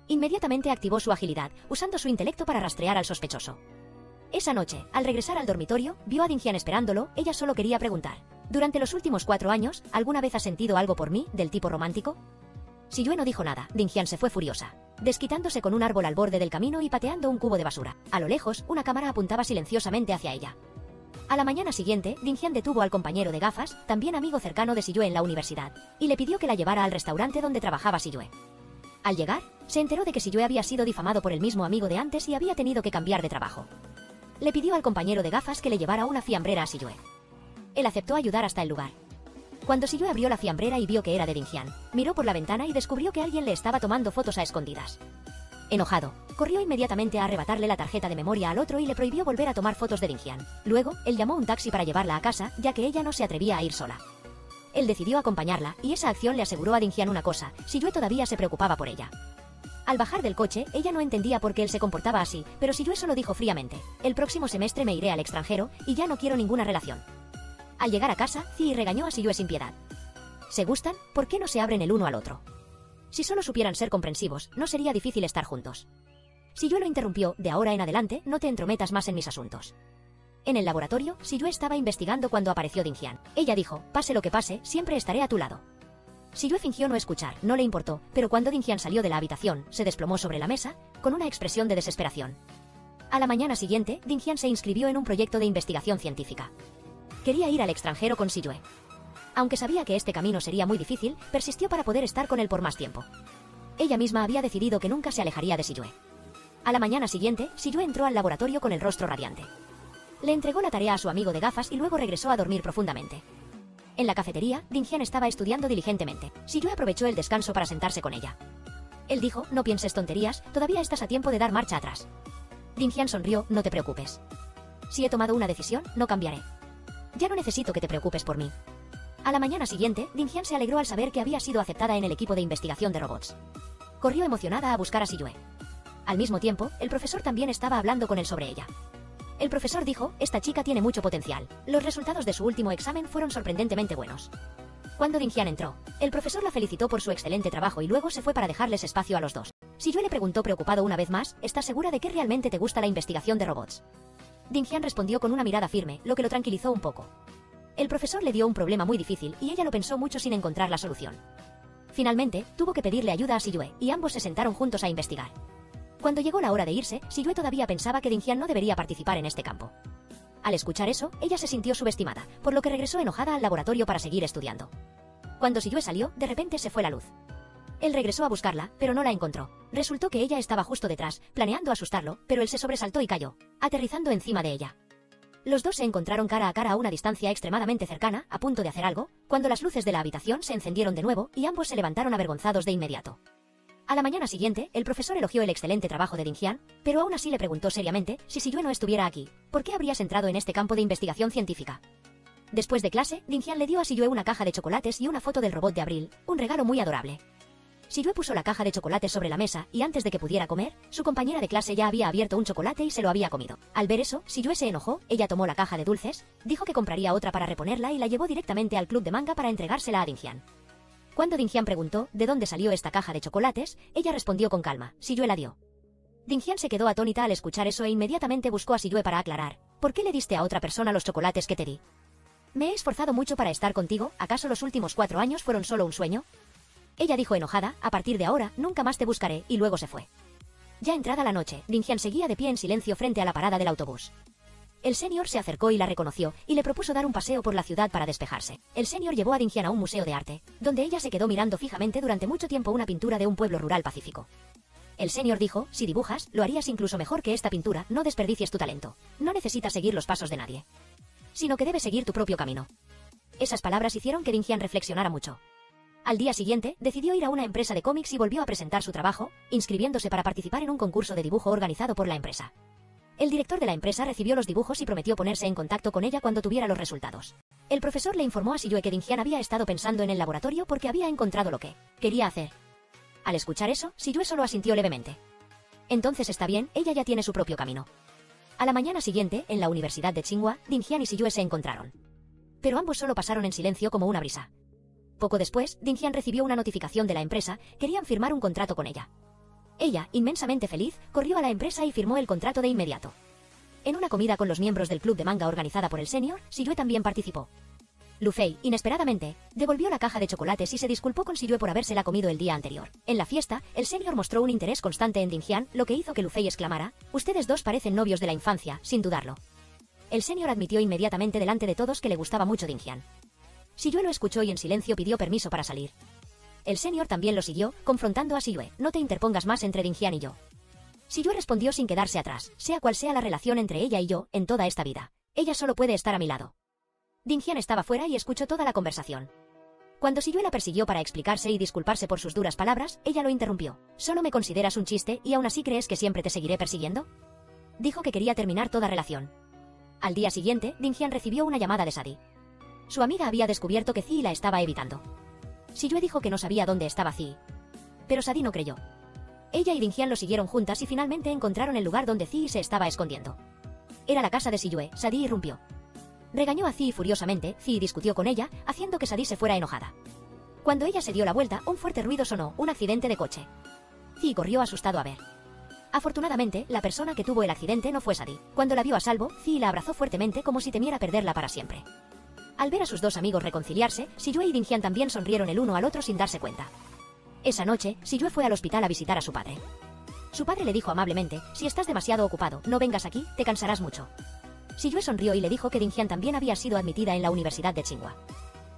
Inmediatamente activó su agilidad, usando su intelecto para rastrear al sospechoso. Esa noche, al regresar al dormitorio, vio a Dingyan esperándolo. Ella solo quería preguntar: «Durante los últimos 4 años, ¿alguna vez has sentido algo por mí, del tipo romántico?». Siyue no dijo nada. Dingyan se fue furiosa, desquitándose con un árbol al borde del camino y pateando un cubo de basura. A lo lejos, una cámara apuntaba silenciosamente hacia ella. A la mañana siguiente, Dingyan detuvo al compañero de gafas, también amigo cercano de Siyue en la universidad, y le pidió que la llevara al restaurante donde trabajaba Siyue. Al llegar, se enteró de que Siyue había sido difamado por el mismo amigo de antes y había tenido que cambiar de trabajo. Le pidió al compañero de gafas que le llevara una fiambrera a Siyue. Él aceptó ayudar hasta el lugar. Cuando Siyue abrió la fiambrera y vio que era de Dingyan, miró por la ventana y descubrió que alguien le estaba tomando fotos a escondidas. Enojado, corrió inmediatamente a arrebatarle la tarjeta de memoria al otro y le prohibió volver a tomar fotos de Dingyan. Luego, él llamó un taxi para llevarla a casa, ya que ella no se atrevía a ir sola. Él decidió acompañarla, y esa acción le aseguró a Dingyan una cosa: Siyue todavía se preocupaba por ella. Al bajar del coche, ella no entendía por qué él se comportaba así, pero Siyue solo dijo fríamente: «El próximo semestre me iré al extranjero, y ya no quiero ninguna relación». Al llegar a casa, Zi regañó a Siyue sin piedad. ¿Se gustan? ¿Por qué no se abren el uno al otro? Si solo supieran ser comprensivos, no sería difícil estar juntos. Siyue lo interrumpió: «De ahora en adelante, no te entrometas más en mis asuntos». En el laboratorio, Siyue estaba investigando cuando apareció Dingyan. Ella dijo: «Pase lo que pase, siempre estaré a tu lado». Siyue fingió no escuchar, no le importó, pero cuando Dingyan salió de la habitación, se desplomó sobre la mesa, con una expresión de desesperación. A la mañana siguiente, Dingyan se inscribió en un proyecto de investigación científica. Quería ir al extranjero con Siyue. Aunque sabía que este camino sería muy difícil, persistió para poder estar con él por más tiempo. Ella misma había decidido que nunca se alejaría de Siyue. A la mañana siguiente, Siyue entró al laboratorio con el rostro radiante. Le entregó la tarea a su amigo de gafas y luego regresó a dormir profundamente. En la cafetería, Dingyan estaba estudiando diligentemente. Siyue aprovechó el descanso para sentarse con ella. Él dijo: «No pienses tonterías, todavía estás a tiempo de dar marcha atrás». Dingyan sonrió: «No te preocupes. Si he tomado una decisión, no cambiaré. Ya no necesito que te preocupes por mí». A la mañana siguiente, Dingyan se alegró al saber que había sido aceptada en el equipo de investigación de robots. Corrió emocionada a buscar a Siyue. Al mismo tiempo, el profesor también estaba hablando con él sobre ella. El profesor dijo: «Esta chica tiene mucho potencial. Los resultados de su último examen fueron sorprendentemente buenos». Cuando Dingyan entró, el profesor la felicitó por su excelente trabajo y luego se fue para dejarles espacio a los dos. Siyue le preguntó preocupado una vez más: «¿Estás segura de que realmente te gusta la investigación de robots?». Dingyan respondió con una mirada firme, lo que lo tranquilizó un poco. El profesor le dio un problema muy difícil y ella lo pensó mucho sin encontrar la solución. Finalmente, tuvo que pedirle ayuda a Siyue, y ambos se sentaron juntos a investigar. Cuando llegó la hora de irse, Siyue todavía pensaba que Dingyan no debería participar en este campo. Al escuchar eso, ella se sintió subestimada, por lo que regresó enojada al laboratorio para seguir estudiando. Cuando Siyue salió, de repente se fue la luz. Él regresó a buscarla, pero no la encontró. Resultó que ella estaba justo detrás, planeando asustarlo, pero él se sobresaltó y cayó, aterrizando encima de ella. Los dos se encontraron cara a cara a una distancia extremadamente cercana, a punto de hacer algo, cuando las luces de la habitación se encendieron de nuevo y ambos se levantaron avergonzados de inmediato. A la mañana siguiente, el profesor elogió el excelente trabajo de Dingyan, pero aún así le preguntó seriamente: «Si Siyue no estuviera aquí, ¿por qué habrías entrado en este campo de investigación científica?». Después de clase, Dingyan le dio a Siyue una caja de chocolates y una foto del robot de Abril, un regalo muy adorable. Siyue puso la caja de chocolates sobre la mesa y antes de que pudiera comer, su compañera de clase ya había abierto un chocolate y se lo había comido. Al ver eso, Siyue se enojó. Ella tomó la caja de dulces, dijo que compraría otra para reponerla y la llevó directamente al club de manga para entregársela a Dingyan. Cuando Dingyan preguntó de dónde salió esta caja de chocolates, ella respondió con calma: «Siyue la dio». Dingyan se quedó atónita al escuchar eso e inmediatamente buscó a Siyue para aclarar: «¿Por qué le diste a otra persona los chocolates que te di? Me he esforzado mucho para estar contigo, ¿acaso los últimos 4 años fueron solo un sueño?». Ella dijo enojada: «A partir de ahora, nunca más te buscaré», y luego se fue. Ya entrada la noche, Dingyan seguía de pie en silencio frente a la parada del autobús. El senior se acercó y la reconoció, y le propuso dar un paseo por la ciudad para despejarse. El senior llevó a Dingyan a un museo de arte, donde ella se quedó mirando fijamente durante mucho tiempo una pintura de un pueblo rural pacífico. El senior dijo: «Si dibujas, lo harías incluso mejor que esta pintura, no desperdicies tu talento. No necesitas seguir los pasos de nadie, sino que debes seguir tu propio camino». Esas palabras hicieron que Dingyan reflexionara mucho. Al día siguiente, decidió ir a una empresa de cómics y volvió a presentar su trabajo, inscribiéndose para participar en un concurso de dibujo organizado por la empresa. El director de la empresa recibió los dibujos y prometió ponerse en contacto con ella cuando tuviera los resultados. El profesor le informó a Siyue que Dingyan había estado pensando en el laboratorio porque había encontrado lo que quería hacer. Al escuchar eso, Siyue solo asintió levemente. «Entonces está bien, ella ya tiene su propio camino». A la mañana siguiente, en la Universidad de Tsinghua, Dingyan y Siyue se encontraron. Pero ambos solo pasaron en silencio como una brisa. Poco después, Dingyan recibió una notificación de la empresa, querían firmar un contrato con ella. Ella, inmensamente feliz, corrió a la empresa y firmó el contrato de inmediato. En una comida con los miembros del club de manga organizada por el senior, Siyue también participó. Lu Fei, inesperadamente, devolvió la caja de chocolates y se disculpó con Siyue por habérsela comido el día anterior. En la fiesta, el senior mostró un interés constante en Dingyan, lo que hizo que Lu Fei exclamara: «Ustedes dos parecen novios de la infancia», sin dudarlo. El senior admitió inmediatamente delante de todos que le gustaba mucho Dingyan. Siyue lo escuchó y en silencio pidió permiso para salir. El senior también lo siguió, confrontando a Siyue: «No te interpongas más entre Dingyan y yo». Siyue respondió sin quedarse atrás: «Sea cual sea la relación entre ella y yo, en toda esta vida, ella solo puede estar a mi lado». Dingyan estaba fuera y escuchó toda la conversación. Cuando Siyue la persiguió para explicarse y disculparse por sus duras palabras, ella lo interrumpió: «¿Solo me consideras un chiste y aún así crees que siempre te seguiré persiguiendo?». Dijo que quería terminar toda relación. Al día siguiente, Dingyan recibió una llamada de Sadie. Su amiga había descubierto que Zi la estaba evitando. Siyue dijo que no sabía dónde estaba Zi. Pero Sadie no creyó. Ella y Dingyan lo siguieron juntas y finalmente encontraron el lugar donde Zi se estaba escondiendo. Era la casa de Siyue. Sadie irrumpió. Regañó a Zi furiosamente. Zi discutió con ella, haciendo que Sadie se fuera enojada. Cuando ella se dio la vuelta, un fuerte ruido sonó: un accidente de coche. Zi corrió asustado a ver. Afortunadamente, la persona que tuvo el accidente no fue Sadie. Cuando la vio a salvo, Zi la abrazó fuertemente como si temiera perderla para siempre. Al ver a sus dos amigos reconciliarse, Siyue y Dingyan también sonrieron el uno al otro sin darse cuenta. Esa noche, Siyue fue al hospital a visitar a su padre. Su padre le dijo amablemente: «Si estás demasiado ocupado, no vengas aquí, te cansarás mucho». Siyue sonrió y le dijo que Dingyan también había sido admitida en la Universidad de Tsinghua.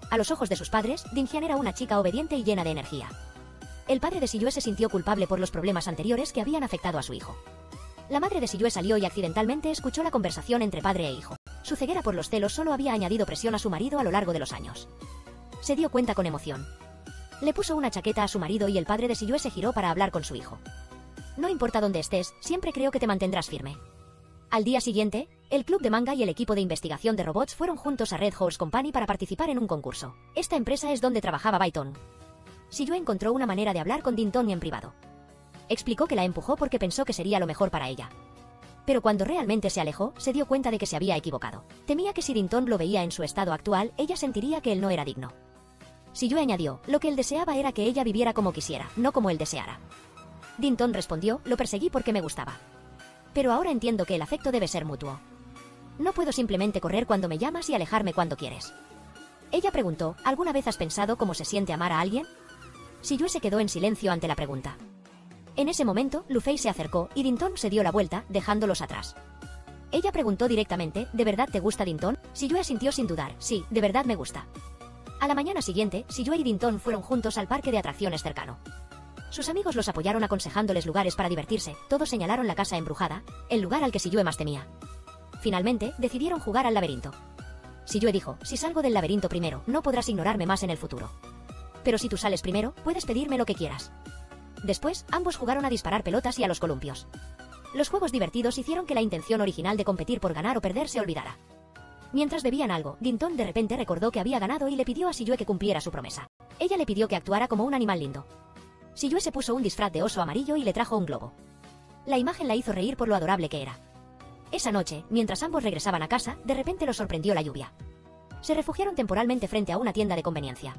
A los ojos de sus padres, Dingyan era una chica obediente y llena de energía. El padre de Siyue se sintió culpable por los problemas anteriores que habían afectado a su hijo. La madre de Siyue salió y accidentalmente escuchó la conversación entre padre e hijo. Su ceguera por los celos solo había añadido presión a su marido a lo largo de los años. Se dio cuenta con emoción. Le puso una chaqueta a su marido y el padre de Siyue se giró para hablar con su hijo. «No importa dónde estés, siempre creo que te mantendrás firme». Al día siguiente, el club de manga y el equipo de investigación de robots fueron juntos a Red Horse Company para participar en un concurso. Esta empresa es donde trabajaba Baiton. Siyue encontró una manera de hablar con Dinton en privado. Explicó que la empujó porque pensó que sería lo mejor para ella. Pero cuando realmente se alejó, se dio cuenta de que se había equivocado. Temía que si Dinton lo veía en su estado actual, ella sentiría que él no era digno. Siyue añadió: «Lo que él deseaba era que ella viviera como quisiera, no como él deseara». Dinton respondió: «Lo perseguí porque me gustaba. Pero ahora entiendo que el afecto debe ser mutuo. No puedo simplemente correr cuando me llamas y alejarme cuando quieres». Ella preguntó: «¿Alguna vez has pensado cómo se siente amar a alguien?». Siyue se quedó en silencio ante la pregunta. En ese momento, Lu Fei se acercó y Dinton se dio la vuelta, dejándolos atrás. Ella preguntó directamente: «¿De verdad te gusta Dinton?». Siyue asintió sin dudar: «Sí, de verdad me gusta». A la mañana siguiente, Siyue y Dinton fueron juntos al parque de atracciones cercano. Sus amigos los apoyaron aconsejándoles lugares para divertirse. Todos señalaron la casa embrujada, el lugar al que Siyue más temía. Finalmente, decidieron jugar al laberinto. Siyue dijo: «Si salgo del laberinto primero, no podrás ignorarme más en el futuro. Pero si tú sales primero, puedes pedirme lo que quieras». Después, ambos jugaron a disparar pelotas y a los columpios. Los juegos divertidos hicieron que la intención original de competir por ganar o perder se olvidara. Mientras bebían algo, Dinton de repente recordó que había ganado y le pidió a Siyue que cumpliera su promesa. Ella le pidió que actuara como un animal lindo. Siyue se puso un disfraz de oso amarillo y le trajo un globo. La imagen la hizo reír por lo adorable que era. Esa noche, mientras ambos regresaban a casa, de repente los sorprendió la lluvia. Se refugiaron temporalmente frente a una tienda de conveniencia.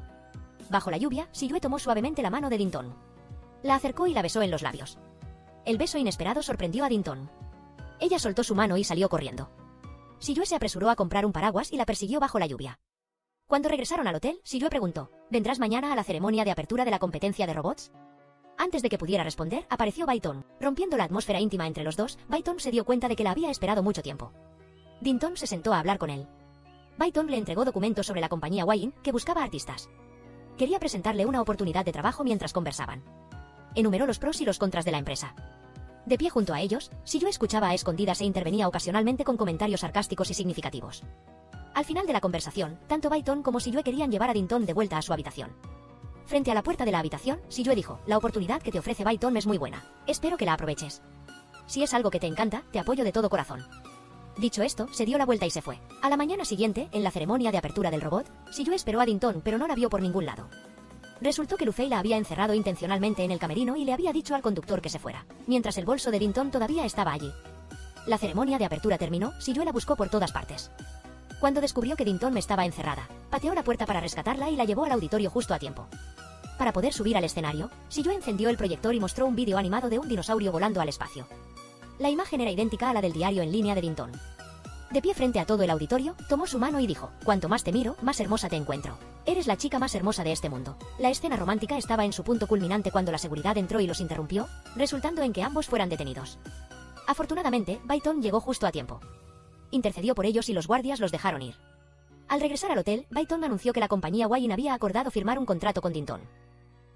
Bajo la lluvia, Siyue tomó suavemente la mano de Dinton. La acercó y la besó en los labios. El beso inesperado sorprendió a Dinton. Ella soltó su mano y salió corriendo. Siyue se apresuró a comprar un paraguas y la persiguió bajo la lluvia. Cuando regresaron al hotel, Siyue preguntó: «¿Vendrás mañana a la ceremonia de apertura de la competencia de robots?». Antes de que pudiera responder, apareció Baiton. Rompiendo la atmósfera íntima entre los dos, Baiton se dio cuenta de que la había esperado mucho tiempo. Dinton se sentó a hablar con él. Baiton le entregó documentos sobre la compañía Wayin, que buscaba artistas. Quería presentarle una oportunidad de trabajo mientras conversaban. Enumeró los pros y los contras de la empresa. De pie junto a ellos, Siyue escuchaba a escondidas e intervenía ocasionalmente con comentarios sarcásticos y significativos. Al final de la conversación, tanto Baiton como Siyue querían llevar a Dinton de vuelta a su habitación. Frente a la puerta de la habitación, Siyue dijo: «La oportunidad que te ofrece Baiton es muy buena. Espero que la aproveches. Si es algo que te encanta, te apoyo de todo corazón». Dicho esto, se dio la vuelta y se fue. A la mañana siguiente, en la ceremonia de apertura del robot, Siyue esperó a Dinton, pero no la vio por ningún lado. Resultó que Lu Fei la había encerrado intencionalmente en el camerino y le había dicho al conductor que se fuera, mientras el bolso de Dinton todavía estaba allí. La ceremonia de apertura terminó, Siyue la buscó por todas partes. Cuando descubrió que Dinton estaba encerrada, pateó la puerta para rescatarla y la llevó al auditorio justo a tiempo. Para poder subir al escenario, Shiyue encendió el proyector y mostró un vídeo animado de un dinosaurio volando al espacio. La imagen era idéntica a la del diario en línea de Dinton. De pie frente a todo el auditorio, tomó su mano y dijo: «Cuanto más te miro, más hermosa te encuentro. Eres la chica más hermosa de este mundo». La escena romántica estaba en su punto culminante cuando la seguridad entró y los interrumpió, resultando en que ambos fueran detenidos. Afortunadamente, Byton llegó justo a tiempo. Intercedió por ellos y los guardias los dejaron ir. Al regresar al hotel, Byton anunció que la compañía Wine había acordado firmar un contrato con Dinton.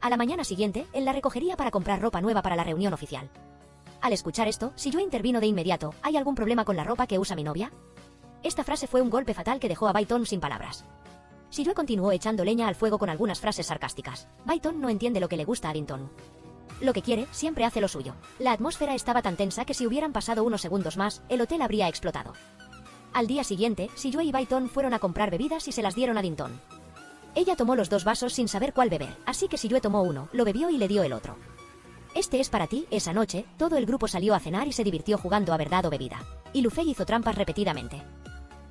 A la mañana siguiente, él la recogería para comprar ropa nueva para la reunión oficial. Al escuchar esto, Shiyue intervino de inmediato: «¿Hay algún problema con la ropa que usa mi novia?». Esta frase fue un golpe fatal que dejó a Byton sin palabras. Shiyue continuó echando leña al fuego con algunas frases sarcásticas. Byton no entiende lo que le gusta a Dinton. Lo que quiere, siempre hace lo suyo. La atmósfera estaba tan tensa que si hubieran pasado unos segundos más, el hotel habría explotado. Al día siguiente, Shiyue y Byton fueron a comprar bebidas y se las dieron a Dinton. Ella tomó los dos vasos sin saber cuál beber, así que Shiyue tomó uno, lo bebió y le dio el otro. «Este es para ti». Esa noche, todo el grupo salió a cenar y se divirtió jugando a verdad o bebida. Y Lufei hizo trampas repetidamente.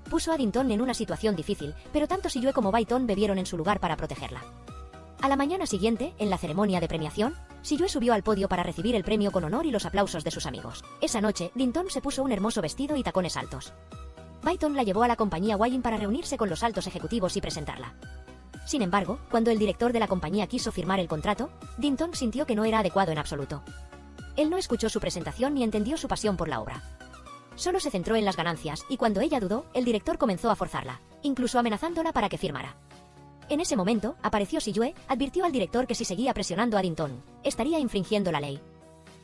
Puso a Dinton en una situación difícil, pero tanto Shiyue como Byton bebieron en su lugar para protegerla. A la mañana siguiente, en la ceremonia de premiación, Shiyue subió al podio para recibir el premio con honor y los aplausos de sus amigos. Esa noche, Dinton se puso un hermoso vestido y tacones altos. Byton la llevó a la compañía Wine para reunirse con los altos ejecutivos y presentarla. Sin embargo, cuando el director de la compañía quiso firmar el contrato, Dinton sintió que no era adecuado en absoluto. Él no escuchó su presentación ni entendió su pasión por la obra. Solo se centró en las ganancias, y cuando ella dudó, el director comenzó a forzarla, incluso amenazándola para que firmara. En ese momento, apareció Shiyue, advirtió al director que si seguía presionando a Dinton, estaría infringiendo la ley.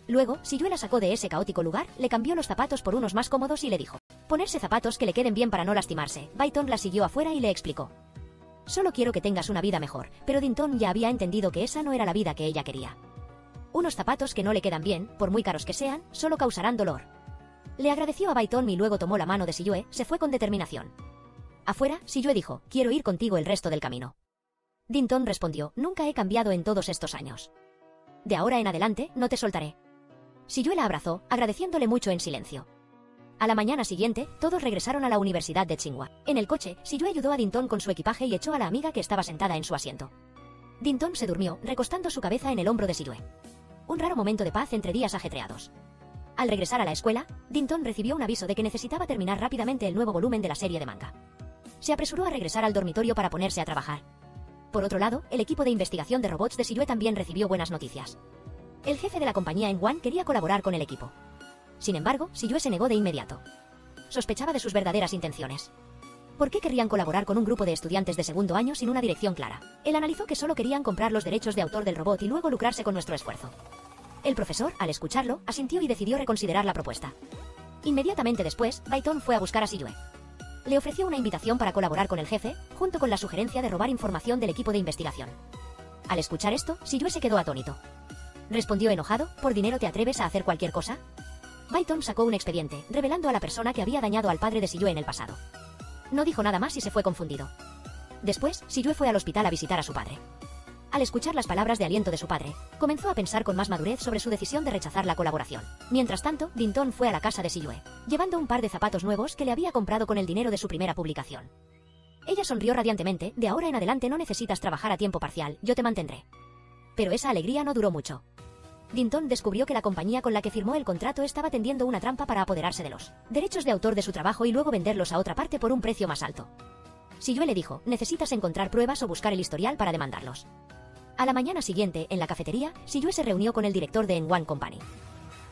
Luego, Shiyue la sacó de ese caótico lugar, le cambió los zapatos por unos más cómodos y le dijo: «Ponerse zapatos que le queden bien para no lastimarse». Byton la siguió afuera y le explicó: «Solo quiero que tengas una vida mejor», pero Dinton ya había entendido que esa no era la vida que ella quería. Unos zapatos que no le quedan bien, por muy caros que sean, solo causarán dolor. Le agradeció a Byton y luego tomó la mano de Shiyue, se fue con determinación. Afuera, Shiyue dijo: «Quiero ir contigo el resto del camino». Dinton respondió: «Nunca he cambiado en todos estos años. De ahora en adelante, no te soltaré». Shiyue la abrazó, agradeciéndole mucho en silencio. A la mañana siguiente, todos regresaron a la Universidad de Tsinghua. En el coche, Shiyue ayudó a Dinton con su equipaje y echó a la amiga que estaba sentada en su asiento. Dinton se durmió, recostando su cabeza en el hombro de Shiyue. Un raro momento de paz entre días ajetreados. Al regresar a la escuela, Dinton recibió un aviso de que necesitaba terminar rápidamente el nuevo volumen de la serie de manga. Se apresuró a regresar al dormitorio para ponerse a trabajar. Por otro lado, el equipo de investigación de robots de Shiyue también recibió buenas noticias. El jefe de la compañía en Wan quería colaborar con el equipo. Sin embargo, Shiyue se negó de inmediato. Sospechaba de sus verdaderas intenciones. ¿Por qué querrían colaborar con un grupo de estudiantes de segundo año sin una dirección clara? Él analizó que solo querían comprar los derechos de autor del robot y luego lucrarse con nuestro esfuerzo. El profesor, al escucharlo, asintió y decidió reconsiderar la propuesta. Inmediatamente después, Byton fue a buscar a Shiyue. Le ofreció una invitación para colaborar con el jefe, junto con la sugerencia de robar información del equipo de investigación. Al escuchar esto, Shiyue se quedó atónito. Respondió enojado: «¿Por dinero te atreves a hacer cualquier cosa?». Byton sacó un expediente, revelando a la persona que había dañado al padre de Shiyue en el pasado. No dijo nada más y se fue confundido. Después, Shiyue fue al hospital a visitar a su padre. Al escuchar las palabras de aliento de su padre, comenzó a pensar con más madurez sobre su decisión de rechazar la colaboración. Mientras tanto, Dinton fue a la casa de Shiyue, llevando un par de zapatos nuevos que le había comprado con el dinero de su primera publicación. Ella sonrió radiantemente: «De ahora en adelante no necesitas trabajar a tiempo parcial, yo te mantendré». Pero esa alegría no duró mucho. Dinton descubrió que la compañía con la que firmó el contrato estaba tendiendo una trampa para apoderarse de los derechos de autor de su trabajo y luego venderlos a otra parte por un precio más alto. Shiyue le dijo: «Necesitas encontrar pruebas o buscar el historial para demandarlos». A la mañana siguiente, en la cafetería, Shiyue se reunió con el director de N1 Company.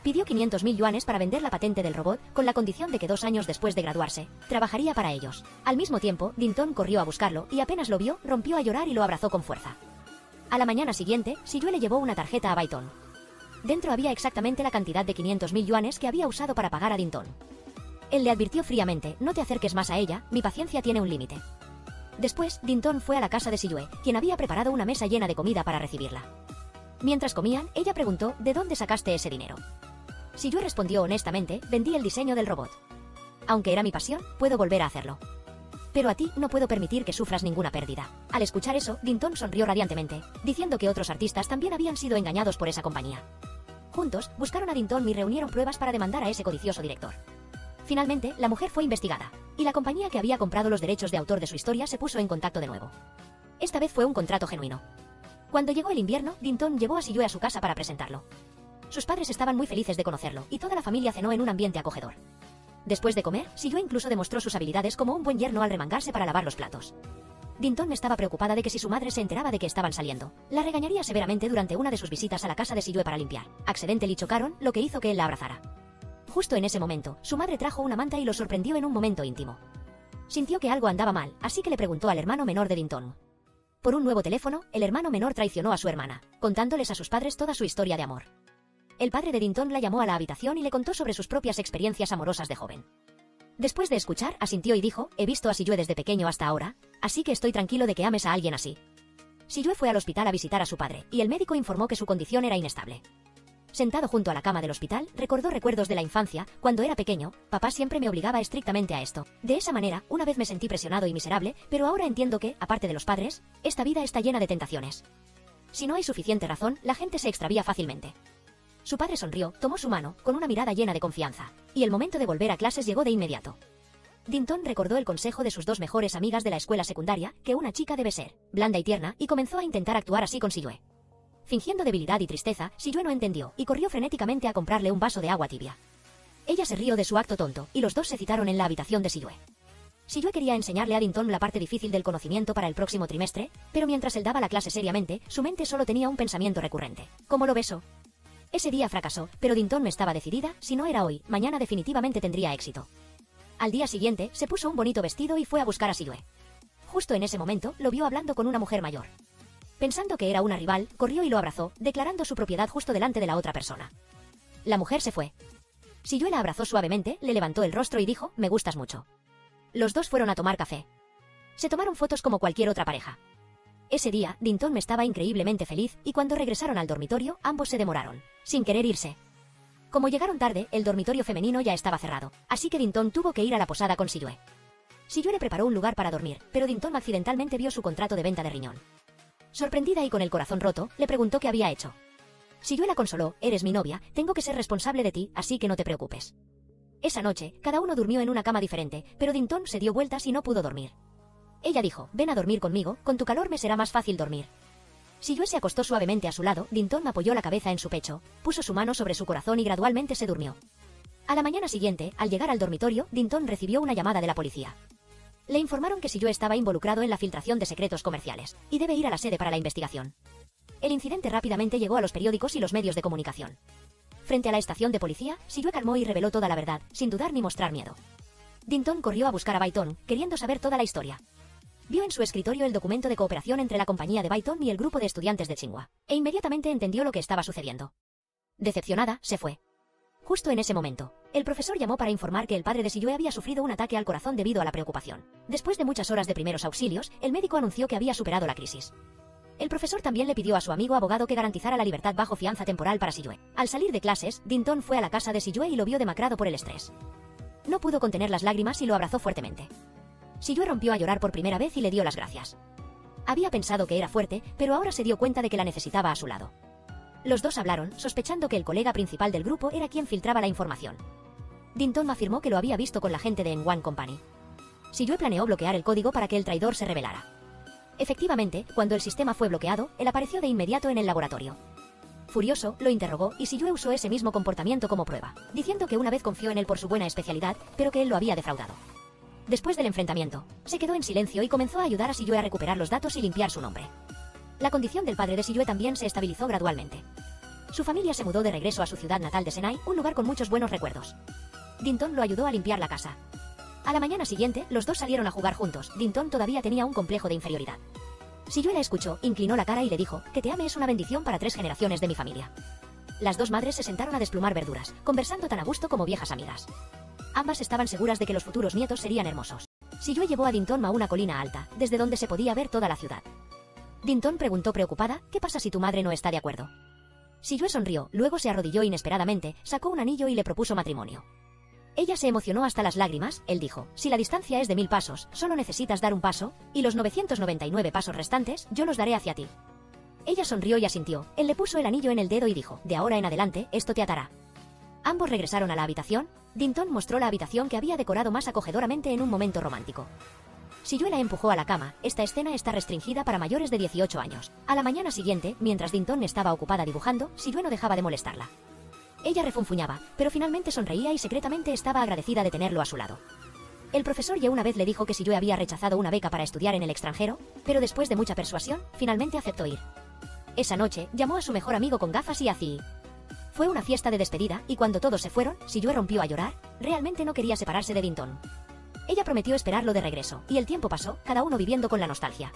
Pidió 500.000 yuanes para vender la patente del robot, con la condición de que 2 años después de graduarse, trabajaría para ellos. Al mismo tiempo, Dinton corrió a buscarlo, y apenas lo vio, rompió a llorar y lo abrazó con fuerza. A la mañana siguiente, Shiyue le llevó una tarjeta a Byton. Dentro había exactamente la cantidad de 500.000 yuanes que había usado para pagar a Dinton. Él le advirtió fríamente: «No te acerques más a ella, mi paciencia tiene un límite». Después, Dinton fue a la casa de Shiyue, quien había preparado una mesa llena de comida para recibirla. Mientras comían, ella preguntó: «¿De dónde sacaste ese dinero?». Shiyue respondió honestamente: «Vendí el diseño del robot. Aunque era mi pasión, puedo volver a hacerlo. Pero a ti no puedo permitir que sufras ninguna pérdida». Al escuchar eso, Dinton sonrió radiantemente, diciendo que otros artistas también habían sido engañados por esa compañía. Juntos, buscaron a Dinton y reunieron pruebas para demandar a ese codicioso director. Finalmente, la mujer fue investigada, y la compañía que había comprado los derechos de autor de su historia se puso en contacto de nuevo. Esta vez fue un contrato genuino. Cuando llegó el invierno, Dinton llevó a Siyue a su casa para presentarlo. Sus padres estaban muy felices de conocerlo, y toda la familia cenó en un ambiente acogedor. Después de comer, Siyue incluso demostró sus habilidades como un buen yerno al remangarse para lavar los platos. Dinton estaba preocupada de que si su madre se enteraba de que estaban saliendo, la regañaría severamente durante una de sus visitas a la casa de Siyue para limpiar. Accidente y chocaron, lo que hizo que él la abrazara. Justo en ese momento, su madre trajo una manta y lo sorprendió en un momento íntimo. Sintió que algo andaba mal, así que le preguntó al hermano menor de Dinton. Por un nuevo teléfono, el hermano menor traicionó a su hermana, contándoles a sus padres toda su historia de amor. El padre de Dinton la llamó a la habitación y le contó sobre sus propias experiencias amorosas de joven. Después de escuchar, asintió y dijo, he visto a Siyue desde pequeño hasta ahora, así que estoy tranquilo de que ames a alguien así. Siyue fue al hospital a visitar a su padre, y el médico informó que su condición era inestable. Sentado junto a la cama del hospital, recordó recuerdos de la infancia. Cuando era pequeño, papá siempre me obligaba estrictamente a esto. De esa manera, una vez me sentí presionado y miserable, pero ahora entiendo que, aparte de los padres, esta vida está llena de tentaciones. Si no hay suficiente razón, la gente se extravía fácilmente. Su padre sonrió, tomó su mano, con una mirada llena de confianza, y el momento de volver a clases llegó de inmediato. Dinton recordó el consejo de sus dos mejores amigas de la escuela secundaria, que una chica debe ser blanda y tierna, y comenzó a intentar actuar así con Siyue. Fingiendo debilidad y tristeza, Siyue no entendió, y corrió frenéticamente a comprarle un vaso de agua tibia. Ella se rió de su acto tonto, y los dos se citaron en la habitación de Siyue. Siyue quería enseñarle a Dinton la parte difícil del conocimiento para el próximo trimestre, pero mientras él daba la clase seriamente, su mente solo tenía un pensamiento recurrente. ¿Cómo lo besó? Ese día fracasó, pero Dinton estaba decidida, si no era hoy, mañana definitivamente tendría éxito. Al día siguiente, se puso un bonito vestido y fue a buscar a Siyue. Justo en ese momento, lo vio hablando con una mujer mayor. Pensando que era una rival, corrió y lo abrazó, declarando su propiedad justo delante de la otra persona. La mujer se fue. Siyue la abrazó suavemente, le levantó el rostro y dijo, me gustas mucho. Los dos fueron a tomar café. Se tomaron fotos como cualquier otra pareja. Ese día, Dinton estaba increíblemente feliz, y cuando regresaron al dormitorio, ambos se demoraron, sin querer irse. Como llegaron tarde, el dormitorio femenino ya estaba cerrado, así que Dinton tuvo que ir a la posada con Siyue. Siyue le preparó un lugar para dormir, pero Dinton accidentalmente vio su contrato de venta de riñón. Sorprendida y con el corazón roto, le preguntó qué había hecho. Siyue la consoló, eres mi novia, tengo que ser responsable de ti, así que no te preocupes. Esa noche, cada uno durmió en una cama diferente, pero Dinton se dio vueltas y no pudo dormir. Ella dijo, ven a dormir conmigo, con tu calor me será más fácil dormir. Siyue se acostó suavemente a su lado, Dinton apoyó la cabeza en su pecho, puso su mano sobre su corazón y gradualmente se durmió. A la mañana siguiente, al llegar al dormitorio, Dinton recibió una llamada de la policía. Le informaron que Siyue estaba involucrado en la filtración de secretos comerciales, y debe ir a la sede para la investigación. El incidente rápidamente llegó a los periódicos y los medios de comunicación. Frente a la estación de policía, Siyue calmó y reveló toda la verdad, sin dudar ni mostrar miedo. Dinton corrió a buscar a Byton, queriendo saber toda la historia. Vio en su escritorio el documento de cooperación entre la compañía de Byton y el grupo de estudiantes de Tsinghua, e inmediatamente entendió lo que estaba sucediendo. Decepcionada, se fue. Justo en ese momento, el profesor llamó para informar que el padre de Siyue había sufrido un ataque al corazón debido a la preocupación. Después de muchas horas de primeros auxilios, el médico anunció que había superado la crisis. El profesor también le pidió a su amigo abogado que garantizara la libertad bajo fianza temporal para Siyue. Al salir de clases, Dinton fue a la casa de Siyue y lo vio demacrado por el estrés. No pudo contener las lágrimas y lo abrazó fuertemente. Siyue rompió a llorar por primera vez y le dio las gracias. Había pensado que era fuerte, pero ahora se dio cuenta de que la necesitaba a su lado. Los dos hablaron, sospechando que el colega principal del grupo era quien filtraba la información. Dinton afirmó que lo había visto con la gente de N1 Company. Siyue planeó bloquear el código para que el traidor se revelara. Efectivamente, cuando el sistema fue bloqueado, él apareció de inmediato en el laboratorio. Furioso, lo interrogó y Siyue usó ese mismo comportamiento como prueba, diciendo que una vez confió en él por su buena especialidad, pero que él lo había defraudado. Después del enfrentamiento, se quedó en silencio y comenzó a ayudar a Siyue a recuperar los datos y limpiar su nombre. La condición del padre de Siyue también se estabilizó gradualmente. Su familia se mudó de regreso a su ciudad natal de Senai, un lugar con muchos buenos recuerdos. Dinton lo ayudó a limpiar la casa. A la mañana siguiente, los dos salieron a jugar juntos. Dinton todavía tenía un complejo de inferioridad. Siyue la escuchó, inclinó la cara y le dijo, que te ame es una bendición para 3 generaciones de mi familia. Las dos madres se sentaron a desplumar verduras, conversando tan a gusto como viejas amigas. Ambas estaban seguras de que los futuros nietos serían hermosos. Siyue llevó a Dinton a una colina alta, desde donde se podía ver toda la ciudad. Dinton preguntó preocupada, ¿qué pasa si tu madre no está de acuerdo? Siyue sonrió, luego se arrodilló inesperadamente, sacó un anillo y le propuso matrimonio. Ella se emocionó hasta las lágrimas, él dijo, si la distancia es de 1000 pasos, solo necesitas dar un paso, y los 999 pasos restantes, yo los daré hacia ti. Ella sonrió y asintió, él le puso el anillo en el dedo y dijo, de ahora en adelante, esto te atará. Ambos regresaron a la habitación. Dinton mostró la habitación que había decorado más acogedoramente en un momento romántico. Siyue la empujó a la cama. Esta escena está restringida para mayores de 18 años. A la mañana siguiente, mientras Dinton estaba ocupada dibujando, Siyue no dejaba de molestarla. Ella refunfuñaba, pero finalmente sonreía y secretamente estaba agradecida de tenerlo a su lado. El profesor ya una vez le dijo que Siyue había rechazado una beca para estudiar en el extranjero, pero después de mucha persuasión, finalmente aceptó ir. Esa noche, llamó a su mejor amigo con gafas y a Zii. Fue una fiesta de despedida, y cuando todos se fueron, Siyue rompió a llorar. Realmente no quería separarse de Dinton. Ella prometió esperarlo de regreso, y el tiempo pasó, cada uno viviendo con la nostalgia.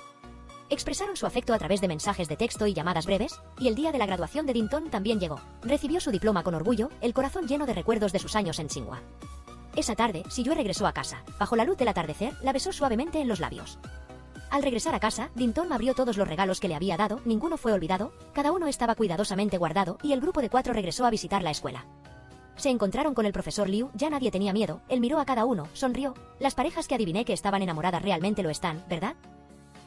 Expresaron su afecto a través de mensajes de texto y llamadas breves, y el día de la graduación de Dinton también llegó. Recibió su diploma con orgullo, el corazón lleno de recuerdos de sus años en Tsinghua. Esa tarde, Siyue regresó a casa. Bajo la luz del atardecer, la besó suavemente en los labios. Al regresar a casa, Dinton abrió todos los regalos que le había dado, ninguno fue olvidado, cada uno estaba cuidadosamente guardado, y el grupo de 4 regresó a visitar la escuela. Se encontraron con el profesor Liu, ya nadie tenía miedo, él miró a cada uno, sonrió. Las parejas que adiviné que estaban enamoradas realmente lo están, ¿verdad?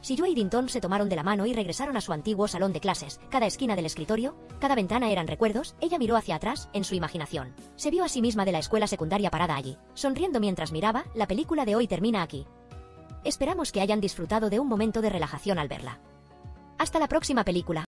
Siyue y Dinton se tomaron de la mano y regresaron a su antiguo salón de clases. Cada esquina del escritorio, cada ventana eran recuerdos. Ella miró hacia atrás, en su imaginación. Se vio a sí misma de la escuela secundaria parada allí, sonriendo mientras miraba. La película de hoy termina aquí. Esperamos que hayan disfrutado de un momento de relajación al verla. Hasta la próxima película.